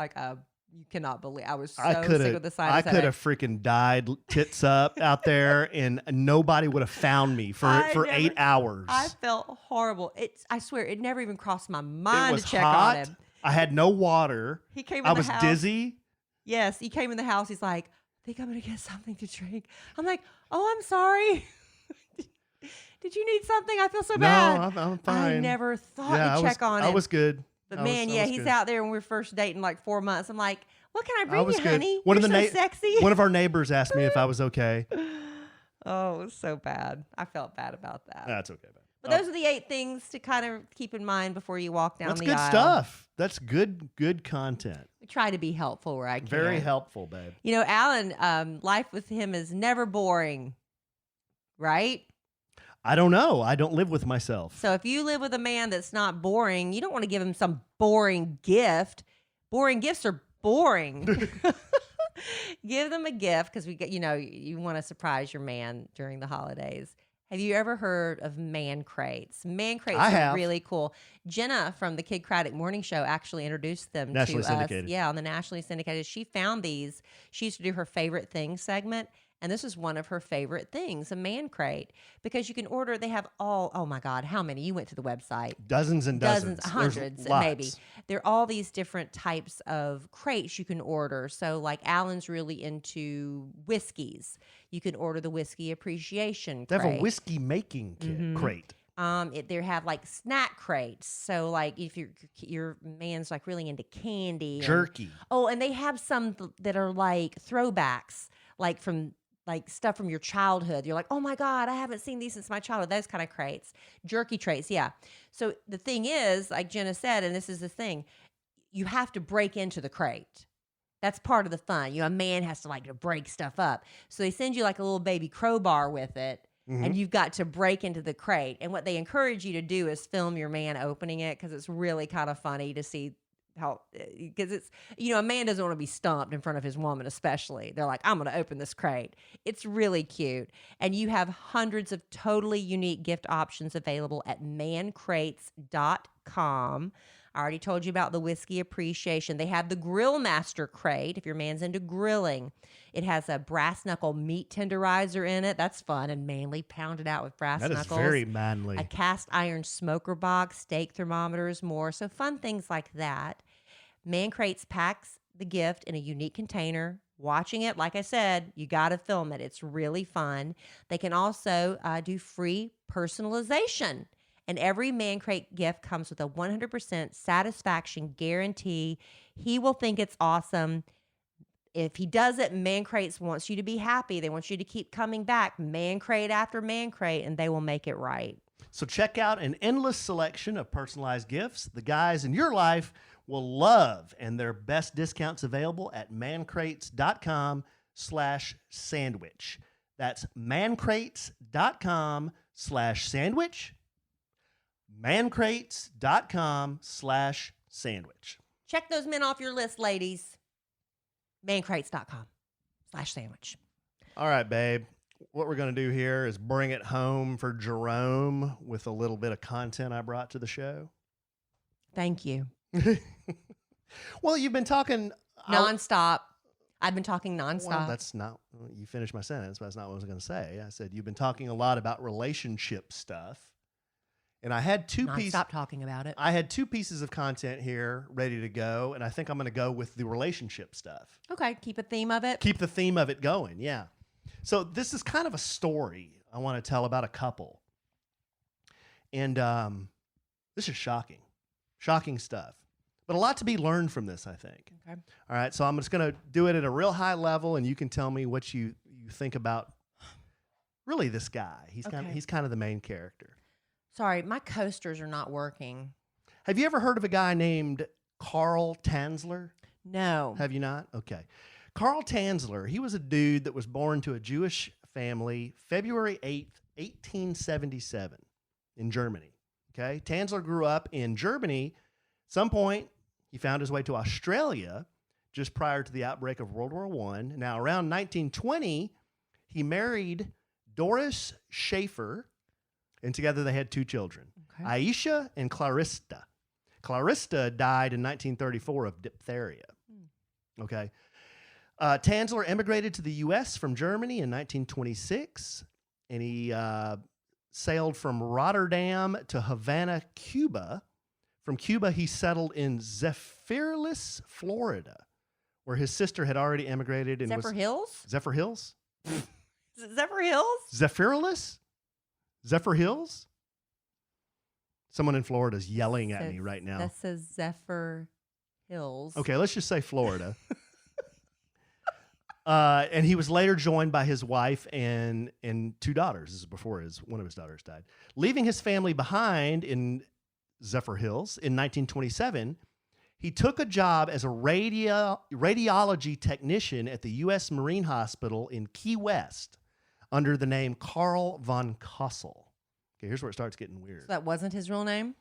[SPEAKER 2] you cannot believe. I was so
[SPEAKER 3] I could
[SPEAKER 2] sick with the sinus
[SPEAKER 3] I
[SPEAKER 2] headache.
[SPEAKER 3] could have freaking died tits up out there, and nobody would have found me for 8 hours.
[SPEAKER 2] I felt horrible. I swear, it never even crossed my
[SPEAKER 3] It
[SPEAKER 2] mind
[SPEAKER 3] was
[SPEAKER 2] to check
[SPEAKER 3] hot.
[SPEAKER 2] on him.
[SPEAKER 3] I had no water.
[SPEAKER 2] He came in
[SPEAKER 3] I
[SPEAKER 2] the
[SPEAKER 3] was
[SPEAKER 2] house.
[SPEAKER 3] dizzy.
[SPEAKER 2] Yes, he came in the house. He's like, I think I'm going to get something to drink. I'm like, oh, I'm sorry. Did you need something? I feel so bad.
[SPEAKER 3] No, I'm fine.
[SPEAKER 2] I never thought to check on him.
[SPEAKER 3] I was good.
[SPEAKER 2] But
[SPEAKER 3] I
[SPEAKER 2] man,
[SPEAKER 3] was
[SPEAKER 2] he's
[SPEAKER 3] good.
[SPEAKER 2] out there when we were first dating like 4 months. I'm like, what can I bring
[SPEAKER 3] was
[SPEAKER 2] you,
[SPEAKER 3] good.
[SPEAKER 2] honey?
[SPEAKER 3] One
[SPEAKER 2] You're
[SPEAKER 3] of the
[SPEAKER 2] so sexy.
[SPEAKER 3] One of our neighbors asked me if I was okay.
[SPEAKER 2] Oh, it was so bad. I felt bad about that.
[SPEAKER 3] That's okay.
[SPEAKER 2] But those are the 8 things to kind of keep in mind before you walk down
[SPEAKER 3] That's
[SPEAKER 2] the
[SPEAKER 3] good
[SPEAKER 2] aisle.
[SPEAKER 3] stuff. That's good content.
[SPEAKER 2] We try to be helpful where I can.
[SPEAKER 3] Very helpful, babe.
[SPEAKER 2] You know, Alan, life with him is never boring, right?
[SPEAKER 3] I don't know. I don't live with myself.
[SPEAKER 2] So if you live with a man that's not boring, you don't want to give him some boring gift. Boring gifts are boring. Give them a gift because you want to surprise your man during the holidays. Have you ever heard of man crates? Man crates are really cool. Jenna from the Kid Craddock Morning Show actually introduced them
[SPEAKER 3] Nationally
[SPEAKER 2] to
[SPEAKER 3] syndicated.
[SPEAKER 2] us. Yeah, on the nationally syndicated. She found these. She used to do her favorite things segment. And this is one of her favorite things, a man crate, because you can order. They have oh my God, how many? You went to the website.
[SPEAKER 3] Dozens and dozens.
[SPEAKER 2] Hundreds,
[SPEAKER 3] There's lots.
[SPEAKER 2] maybe. There are all these different types of crates you can order. So like Alan's really into whiskeys. You can order the whiskey appreciation
[SPEAKER 3] They
[SPEAKER 2] crate.
[SPEAKER 3] have a whiskey making crate.
[SPEAKER 2] They have like snack crates. So like if your man's like really into candy.
[SPEAKER 3] Jerky.
[SPEAKER 2] And they have some that are like throwbacks, like from like stuff from your childhood. You're like, oh my God, I haven't seen these since my childhood. Those kind of crates. Jerky trays, yeah. So the thing is, like Jenna said, and this is the thing, you have to break into the crate. That's part of the fun. A man has to break stuff up. So they send you like a little baby crowbar with it, and you've got to break into the crate. And what they encourage you to do is film your man opening it because it's really kind of funny to see how, because it's, a man doesn't want to be stumped in front of his woman, especially. They're like, I'm going to open this crate. It's really cute. And you have hundreds of totally unique gift options available at mancrates.com. I already told you about the whiskey appreciation. They have the Grill Master crate if your man's into grilling. It has a brass knuckle meat tenderizer in it. That's fun and manly, pounded out with brass knuckles.
[SPEAKER 3] That is very manly.
[SPEAKER 2] A cast iron smoker box, steak thermometers, more. So fun things like that. Man Crates packs the gift in a unique container. Watching it, like I said, you got to film it. It's really fun. They can also do free personalization. And every Man Crate gift comes with a 100% satisfaction guarantee. He will think it's awesome. If he does it, Man Crates wants you to be happy. They want you to keep coming back, Man Crate after Man Crate, and they will make it right.
[SPEAKER 3] So check out an endless selection of personalized gifts the guys in your life will love, and their best discounts available at mancrates.com/sandwich. That's mancrates.com/sandwich. mancrates.com/sandwich.
[SPEAKER 2] Check those men off your list, ladies. mancrates.com/sandwich.
[SPEAKER 3] All right, babe. What we're going to do here is bring it home for Jerome with a little bit of content I brought to the show.
[SPEAKER 2] Thank you.
[SPEAKER 3] Well, you've been talking
[SPEAKER 2] Nonstop. I've been talking nonstop.
[SPEAKER 3] Well, that's not, you finished my sentence, but that's not what I was going to say. I said, you've been talking a lot about relationship stuff. And I had
[SPEAKER 2] Stop talking about it.
[SPEAKER 3] I had 2 pieces of content here ready to go, and I think I'm going to go with the relationship stuff.
[SPEAKER 2] Okay, keep a theme of it.
[SPEAKER 3] Keep the theme of it going, yeah. So this is kind of a story I want to tell about a couple. And this is shocking. Shocking stuff. But a lot to be learned from this, I think.
[SPEAKER 2] Okay.
[SPEAKER 3] All right, so I'm just going to do it at a real high level, and you can tell me what you think about really this guy. He's kind of the main character.
[SPEAKER 2] Sorry, my coasters are not working.
[SPEAKER 3] Have you ever heard of a guy named Carl Tanzler?
[SPEAKER 2] No.
[SPEAKER 3] Have you not? Okay. Carl Tanzler, he was a dude that was born to a Jewish family February 8th, 1877 in Germany. Okay. Tanzler grew up in Germany. Some point, he found his way to Australia just prior to the outbreak of World War I. Now, around 1920, he married Doris Schaefer, and together they had 2 children, Aisha and Clarissa. Clarissa died in 1934 of diphtheria. Okay. Tanzler immigrated to the U.S. from Germany in 1926, and he sailed from Rotterdam to Havana, Cuba. From Cuba, he settled in Zephyrhills, Florida, where his sister had already immigrated. And
[SPEAKER 2] Hills?
[SPEAKER 3] Zephyr Hills?
[SPEAKER 2] Is it Zephyr Hills?
[SPEAKER 3] Zephyrhills? Zephyr Hills? Someone in Florida is yelling at me right now.
[SPEAKER 2] That says Zephyr Hills.
[SPEAKER 3] Okay, let's just say Florida. And he was later joined by his wife and 2 daughters. This is before one of his daughters died. Leaving his family behind in Zephyr Hills in 1927, he took a job as a radiology technician at the U.S. Marine Hospital in Key West under the name Carl von Kossel. Okay, here's where it starts getting weird.
[SPEAKER 2] So that wasn't his real name?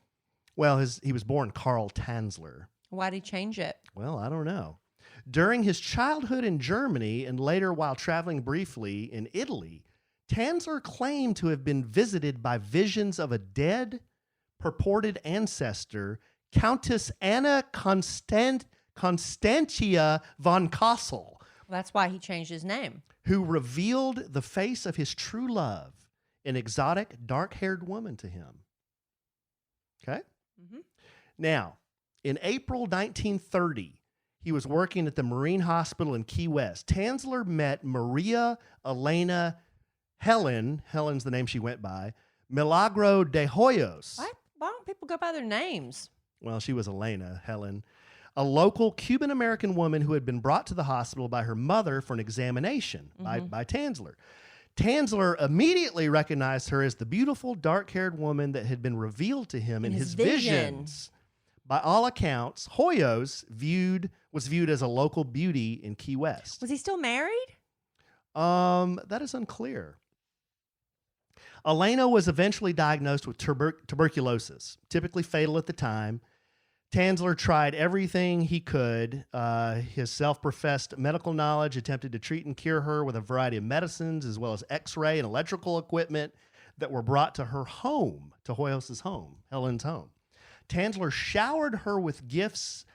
[SPEAKER 3] Well, he was born Carl Tanzler.
[SPEAKER 2] Why'd he change it?
[SPEAKER 3] Well, I don't know. During his childhood in Germany and later while traveling briefly in Italy, Tanzler claimed to have been visited by visions of a dead, purported ancestor, Countess Anna Constantia von Kossel.
[SPEAKER 2] That's why he changed his name.
[SPEAKER 3] Who revealed the face of his true love, an exotic, dark-haired woman to him. Okay? Mm-hmm. Now, in April 1930, he was working at the Marine Hospital in Key West. Tanzler met Maria Elena Helen's the name she went by, Milagro de Hoyos.
[SPEAKER 2] What? Why don't people go by their names?
[SPEAKER 3] Well, she was Elena, Helen, a local Cuban-American woman who had been brought to the hospital by her mother for an examination by Tanzler. Tanzler immediately recognized her as the beautiful, dark-haired woman that had been revealed to him in his visions. By all accounts, Hoyos was viewed as a local beauty in Key West.
[SPEAKER 2] Was he still married?
[SPEAKER 3] That is unclear. Elena was eventually diagnosed with tuberculosis, typically fatal at the time. Tanzler tried everything he could. His self-professed medical knowledge attempted to treat and cure her with a variety of medicines, as well as X-ray and electrical equipment that were brought to her home, to Hoyos' home, Helen's home. Tanzler showered her with gifts,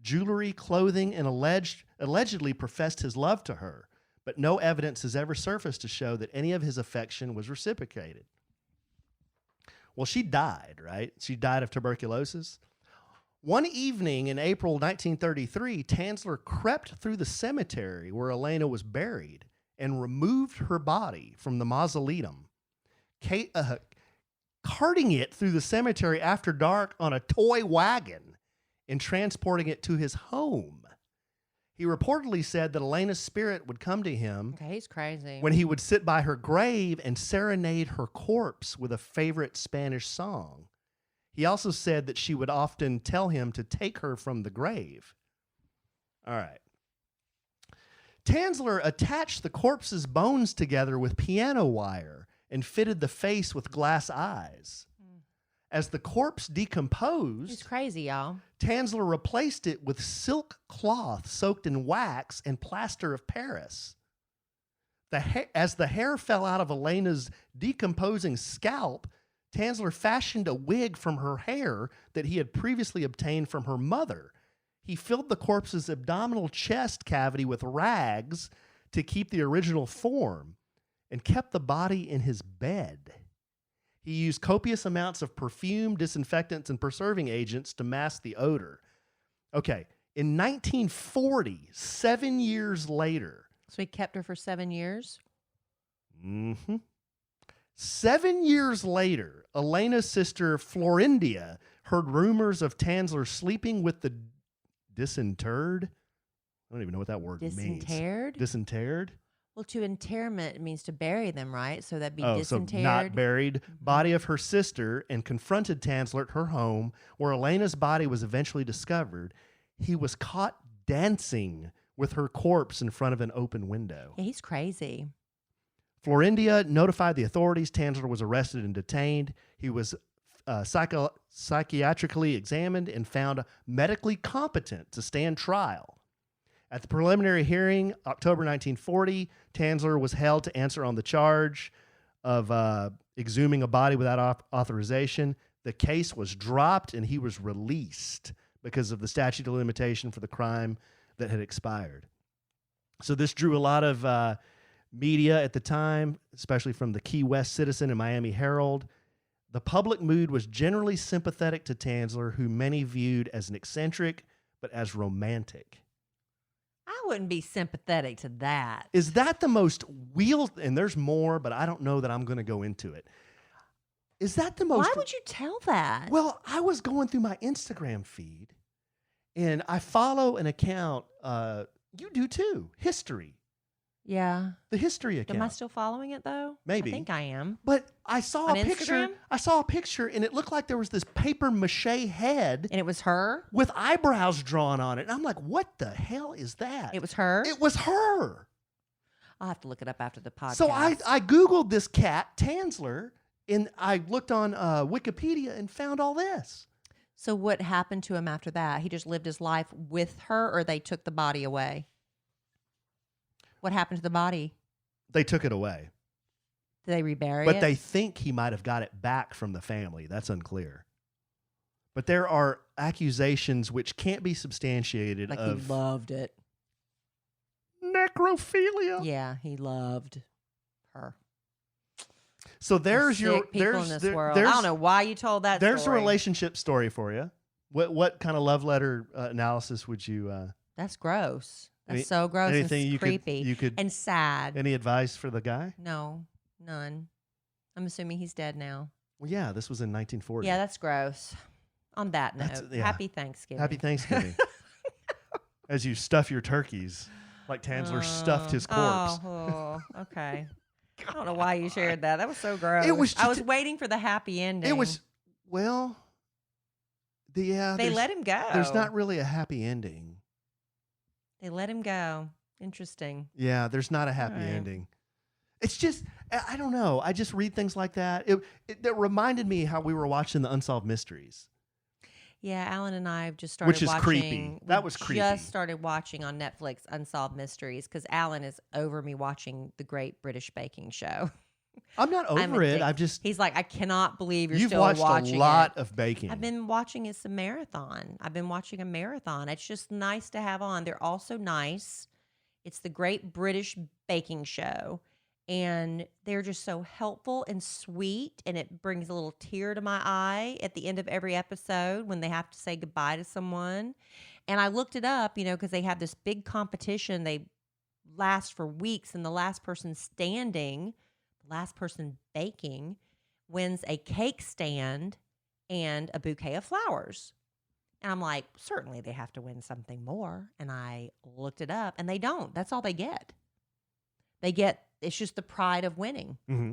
[SPEAKER 3] jewelry, clothing, and allegedly professed his love to her, but no evidence has ever surfaced to show that any of his affection was reciprocated. Well, she died, right? She died of tuberculosis. One evening in April 1933, Tanzler crept through the cemetery where Elena was buried and removed her body from the mausoleum, carting it through the cemetery after dark on a toy wagon and transporting it to his home. He reportedly said that Elena's spirit would come to him.
[SPEAKER 2] Okay, he's crazy.
[SPEAKER 3] When he would sit by her grave and serenade her corpse with a favorite Spanish song. He also said that she would often tell him to take her from the grave. All right. Tanzler attached the corpse's bones together with piano wire and fitted the face with glass eyes. As the corpse decomposed,
[SPEAKER 2] he's crazy, y'all.
[SPEAKER 3] Tanzler replaced it with silk cloth soaked in wax and plaster of Paris. As the hair fell out of Elena's decomposing scalp, Tanzler fashioned a wig from her hair that he had previously obtained from her mother. He filled the corpse's abdominal chest cavity with rags to keep the original form and kept the body in his bed. He used copious amounts of perfume, disinfectants, and preserving agents to mask the odor. Okay, in 1940, 7 years later.
[SPEAKER 2] So he kept her for 7 years?
[SPEAKER 3] Mm-hmm. 7 years later, Elena's sister Florindia heard rumors of Tanzler sleeping with the disinterred. I don't even know what that word means.
[SPEAKER 2] Disinterred?
[SPEAKER 3] Disinterred?
[SPEAKER 2] Well, to interment means to bury them, right? So that'd be
[SPEAKER 3] So
[SPEAKER 2] disinterred.
[SPEAKER 3] not buried. Body of her sister, and confronted Tanzler at her home, where Elena's body was eventually discovered. He was caught dancing with her corpse in front of an open window.
[SPEAKER 2] Yeah, he's crazy.
[SPEAKER 3] Florindia notified the authorities. Tanzler was arrested and detained. He was psychiatrically examined and found medically competent to stand trial. At the preliminary hearing, October 1940, Tanzler was held to answer on the charge of exhuming a body without authorization. The case was dropped and he was released because of the statute of limitation for the crime that had expired. So this drew a lot of media at the time, especially from the Key West Citizen and Miami Herald. The public mood was generally sympathetic to Tanzler, who many viewed as an eccentric, but as romantic.
[SPEAKER 2] I wouldn't be sympathetic to that.
[SPEAKER 3] Is that the most and there's more, but I don't know that I'm going to go into it. Is that the most...
[SPEAKER 2] Why would you tell that?
[SPEAKER 3] Well, I was going through my Instagram feed, and I follow an account, you do too, History.
[SPEAKER 2] Yeah.
[SPEAKER 3] The History account.
[SPEAKER 2] Am I still following it though?
[SPEAKER 3] Maybe.
[SPEAKER 2] I think I am.
[SPEAKER 3] But I saw
[SPEAKER 2] On
[SPEAKER 3] a picture.
[SPEAKER 2] Instagram?
[SPEAKER 3] I saw a picture, and it looked like there was this paper mache head
[SPEAKER 2] And it was her?
[SPEAKER 3] with eyebrows drawn on it. And I'm like, what the hell is that?
[SPEAKER 2] It was her?
[SPEAKER 3] It was her.
[SPEAKER 2] I'll have to look it up after the podcast.
[SPEAKER 3] So I Googled this cat, Tanzler, and I looked on Wikipedia and found all this.
[SPEAKER 2] So what happened to him after that? He just lived his life with her, or they took the body away? What happened to the body?
[SPEAKER 3] They took it away.
[SPEAKER 2] Did they rebury it?
[SPEAKER 3] But they think he might have got it back from the family. That's unclear. But there are accusations which can't be substantiated
[SPEAKER 2] like
[SPEAKER 3] of
[SPEAKER 2] he loved it.
[SPEAKER 3] necrophilia.
[SPEAKER 2] Yeah, he loved her.
[SPEAKER 3] So there's your
[SPEAKER 2] Sick people
[SPEAKER 3] there's
[SPEAKER 2] in this
[SPEAKER 3] there-
[SPEAKER 2] world.
[SPEAKER 3] there's
[SPEAKER 2] I don't know why you told that
[SPEAKER 3] there's
[SPEAKER 2] story.
[SPEAKER 3] a relationship story for you. What kind of love letter analysis would you?
[SPEAKER 2] That's gross. That's
[SPEAKER 3] Any-
[SPEAKER 2] so gross
[SPEAKER 3] anything
[SPEAKER 2] and
[SPEAKER 3] you
[SPEAKER 2] creepy
[SPEAKER 3] you could
[SPEAKER 2] and sad.
[SPEAKER 3] any advice for the guy?
[SPEAKER 2] No, none. I'm assuming he's dead now.
[SPEAKER 3] Well, yeah, this was in 1940.
[SPEAKER 2] Yeah, that's gross. On that
[SPEAKER 3] That's-
[SPEAKER 2] note,
[SPEAKER 3] yeah.
[SPEAKER 2] happy Thanksgiving.
[SPEAKER 3] Happy Thanksgiving. As you stuff your turkeys, like Tanzler stuffed his corpse.
[SPEAKER 2] Oh, okay. I don't know why you shared that. That was so gross.
[SPEAKER 3] It was
[SPEAKER 2] I
[SPEAKER 3] just-
[SPEAKER 2] was waiting for the happy ending.
[SPEAKER 3] It was well.
[SPEAKER 2] They
[SPEAKER 3] there's-
[SPEAKER 2] let him go.
[SPEAKER 3] There's not really a happy ending.
[SPEAKER 2] They let him go. Interesting.
[SPEAKER 3] Yeah, there's not a happy
[SPEAKER 2] All right.
[SPEAKER 3] ending. It's just, I don't know. I just read things like that. It reminded me how we were watching the Unsolved Mysteries.
[SPEAKER 2] Yeah, Alan and I have just started
[SPEAKER 3] Which is
[SPEAKER 2] watching.
[SPEAKER 3] creepy. That was creepy.
[SPEAKER 2] Just started watching on Netflix Unsolved Mysteries because Alan is over me watching The Great British Baking Show.
[SPEAKER 3] I'm not
[SPEAKER 2] I'm
[SPEAKER 3] over it.
[SPEAKER 2] addicted.
[SPEAKER 3] I've just,
[SPEAKER 2] He's like, I cannot believe you're
[SPEAKER 3] you've
[SPEAKER 2] still
[SPEAKER 3] watched
[SPEAKER 2] watching
[SPEAKER 3] a lot
[SPEAKER 2] it.
[SPEAKER 3] of baking.
[SPEAKER 2] I've been watching it's a marathon. I've been watching a marathon. It's just nice to have on. They're also nice. It's the Great British Baking Show. And they're just so helpful and sweet. And it brings a little tear to my eye at the end of every episode when they have to say goodbye to someone. And I looked it up, because they have this big competition. They last for weeks. And the last person standing, the last person baking, wins a cake stand and a bouquet of flowers. And I'm like, certainly they have to win something more. And I looked it up, and they don't. That's all they get. It's just the pride of winning.
[SPEAKER 3] Mm-hmm.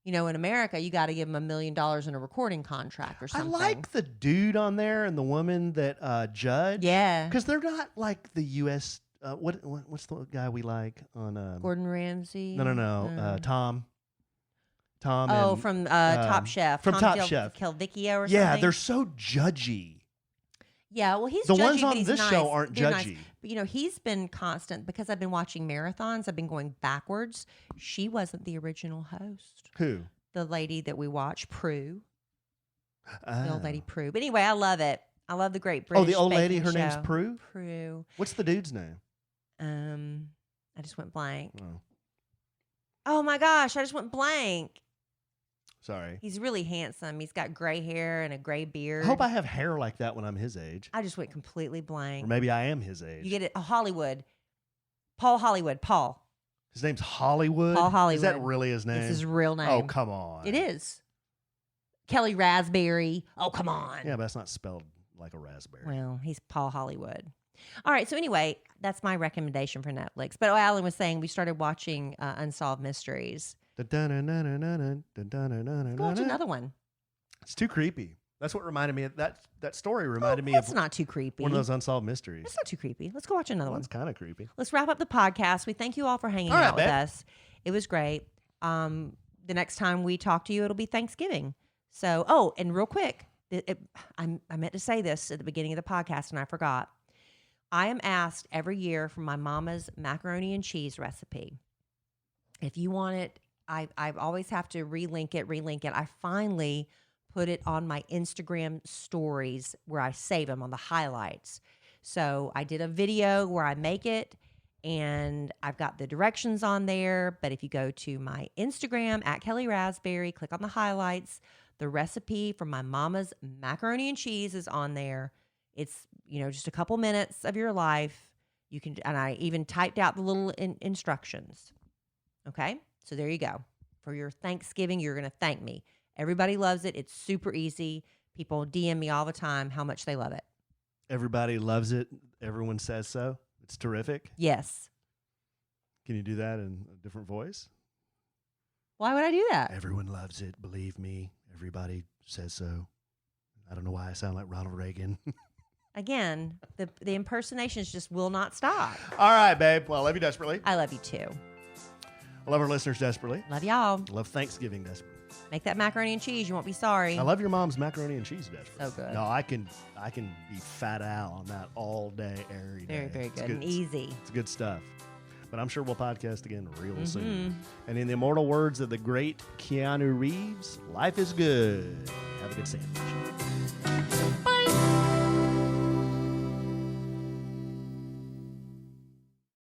[SPEAKER 2] In America, you got to give them $1 million in a recording contract or something.
[SPEAKER 3] I like the dude on there and the woman that judge.
[SPEAKER 2] Yeah.
[SPEAKER 3] Because they're not like the U.S. What's the guy we like on?
[SPEAKER 2] Gordon Ramsay.
[SPEAKER 3] No. Tom. Tom.
[SPEAKER 2] Oh,
[SPEAKER 3] and,
[SPEAKER 2] from Top Chef.
[SPEAKER 3] From
[SPEAKER 2] Tom
[SPEAKER 3] Top Chef.
[SPEAKER 2] Calvicchio or something.
[SPEAKER 3] Yeah, they're so judgy.
[SPEAKER 2] Yeah, well, he's
[SPEAKER 3] The
[SPEAKER 2] judgy,
[SPEAKER 3] ones
[SPEAKER 2] but
[SPEAKER 3] on
[SPEAKER 2] he's
[SPEAKER 3] this
[SPEAKER 2] nice.
[SPEAKER 3] show aren't
[SPEAKER 2] They're nice.
[SPEAKER 3] judgy.
[SPEAKER 2] But, he's been constant because I've been watching marathons. I've been going backwards. She wasn't the original host.
[SPEAKER 3] Who?
[SPEAKER 2] The lady that we watch, Prue. The
[SPEAKER 3] Oh.
[SPEAKER 2] old lady Prue. But anyway, I love it. I love the Great British
[SPEAKER 3] Oh, the old lady.
[SPEAKER 2] Baking
[SPEAKER 3] Her name's
[SPEAKER 2] Show.
[SPEAKER 3] Prue.
[SPEAKER 2] Prue.
[SPEAKER 3] What's the dude's name?
[SPEAKER 2] I just went blank.
[SPEAKER 3] Oh,
[SPEAKER 2] Oh my gosh, I just went blank.
[SPEAKER 3] sorry.
[SPEAKER 2] He's really handsome. He's got gray hair and a gray beard.
[SPEAKER 3] I hope I have hair like that when I'm his age.
[SPEAKER 2] I just went completely blank.
[SPEAKER 3] Or maybe I am his age.
[SPEAKER 2] You get it? Hollywood. Paul.
[SPEAKER 3] His name's Hollywood.
[SPEAKER 2] Paul Hollywood.
[SPEAKER 3] Is that really his name?
[SPEAKER 2] It's his real name.
[SPEAKER 3] Oh, come on.
[SPEAKER 2] It is. Kelly Raspberry. Oh, come on.
[SPEAKER 3] Yeah, but that's not spelled like a raspberry.
[SPEAKER 2] Well, he's Paul Hollywood. All right. So anyway, that's my recommendation for Netflix. But Alan was saying we started watching Unsolved Mysteries. Watch another one.
[SPEAKER 3] It's too creepy. That's what reminded me of that story reminded me
[SPEAKER 2] That's
[SPEAKER 3] of
[SPEAKER 2] not too creepy.
[SPEAKER 3] one of those unsolved mysteries.
[SPEAKER 2] That's not too creepy. Let's go watch another one.
[SPEAKER 3] That's kind of creepy.
[SPEAKER 2] Let's wrap up the podcast. We thank you all for hanging
[SPEAKER 3] All right,
[SPEAKER 2] out with
[SPEAKER 3] babe.
[SPEAKER 2] us. It was great. The next time we talk to you, it'll be Thanksgiving. So, and real quick, I meant to say this at the beginning of the podcast and I forgot. I am asked every year for my mama's macaroni and cheese recipe. If you want it, I always have to relink it. I finally put it on my Instagram stories where I save them on the highlights. So I did a video where I make it and I've got the directions on there. But if you go to my Instagram at Kellie Raspberry, click on the highlights, the recipe for my mama's macaroni and cheese is on there. It's, just a couple minutes of your life. You can, and I even typed out the little instructions. Okay. So there you go. For your Thanksgiving, you're going to thank me. Everybody loves it. It's super easy. People DM me all the time how much they love it.
[SPEAKER 3] Everybody loves it. Everyone says so. It's terrific.
[SPEAKER 2] Yes.
[SPEAKER 3] Can you do that in a different voice?
[SPEAKER 2] Why would I do that?
[SPEAKER 3] Everyone loves it. Believe me. Everybody says so. I don't know why I sound like Ronald Reagan.
[SPEAKER 2] Again, the impersonations just will not stop.
[SPEAKER 3] All right, babe. Well, I love you desperately.
[SPEAKER 2] I love you too.
[SPEAKER 3] I love our listeners desperately.
[SPEAKER 2] Love y'all.
[SPEAKER 3] I love Thanksgiving desperately.
[SPEAKER 2] Make that macaroni and cheese. You won't be sorry.
[SPEAKER 3] I love your mom's macaroni and cheese desperately.
[SPEAKER 2] So good.
[SPEAKER 3] No, I can be fat out on that all day, every day.
[SPEAKER 2] Very, very
[SPEAKER 3] It's
[SPEAKER 2] good and easy.
[SPEAKER 3] It's good stuff. But I'm sure we'll podcast again real soon. And in the immortal words of the great Keanu Reeves, life is good. Have a good sandwich.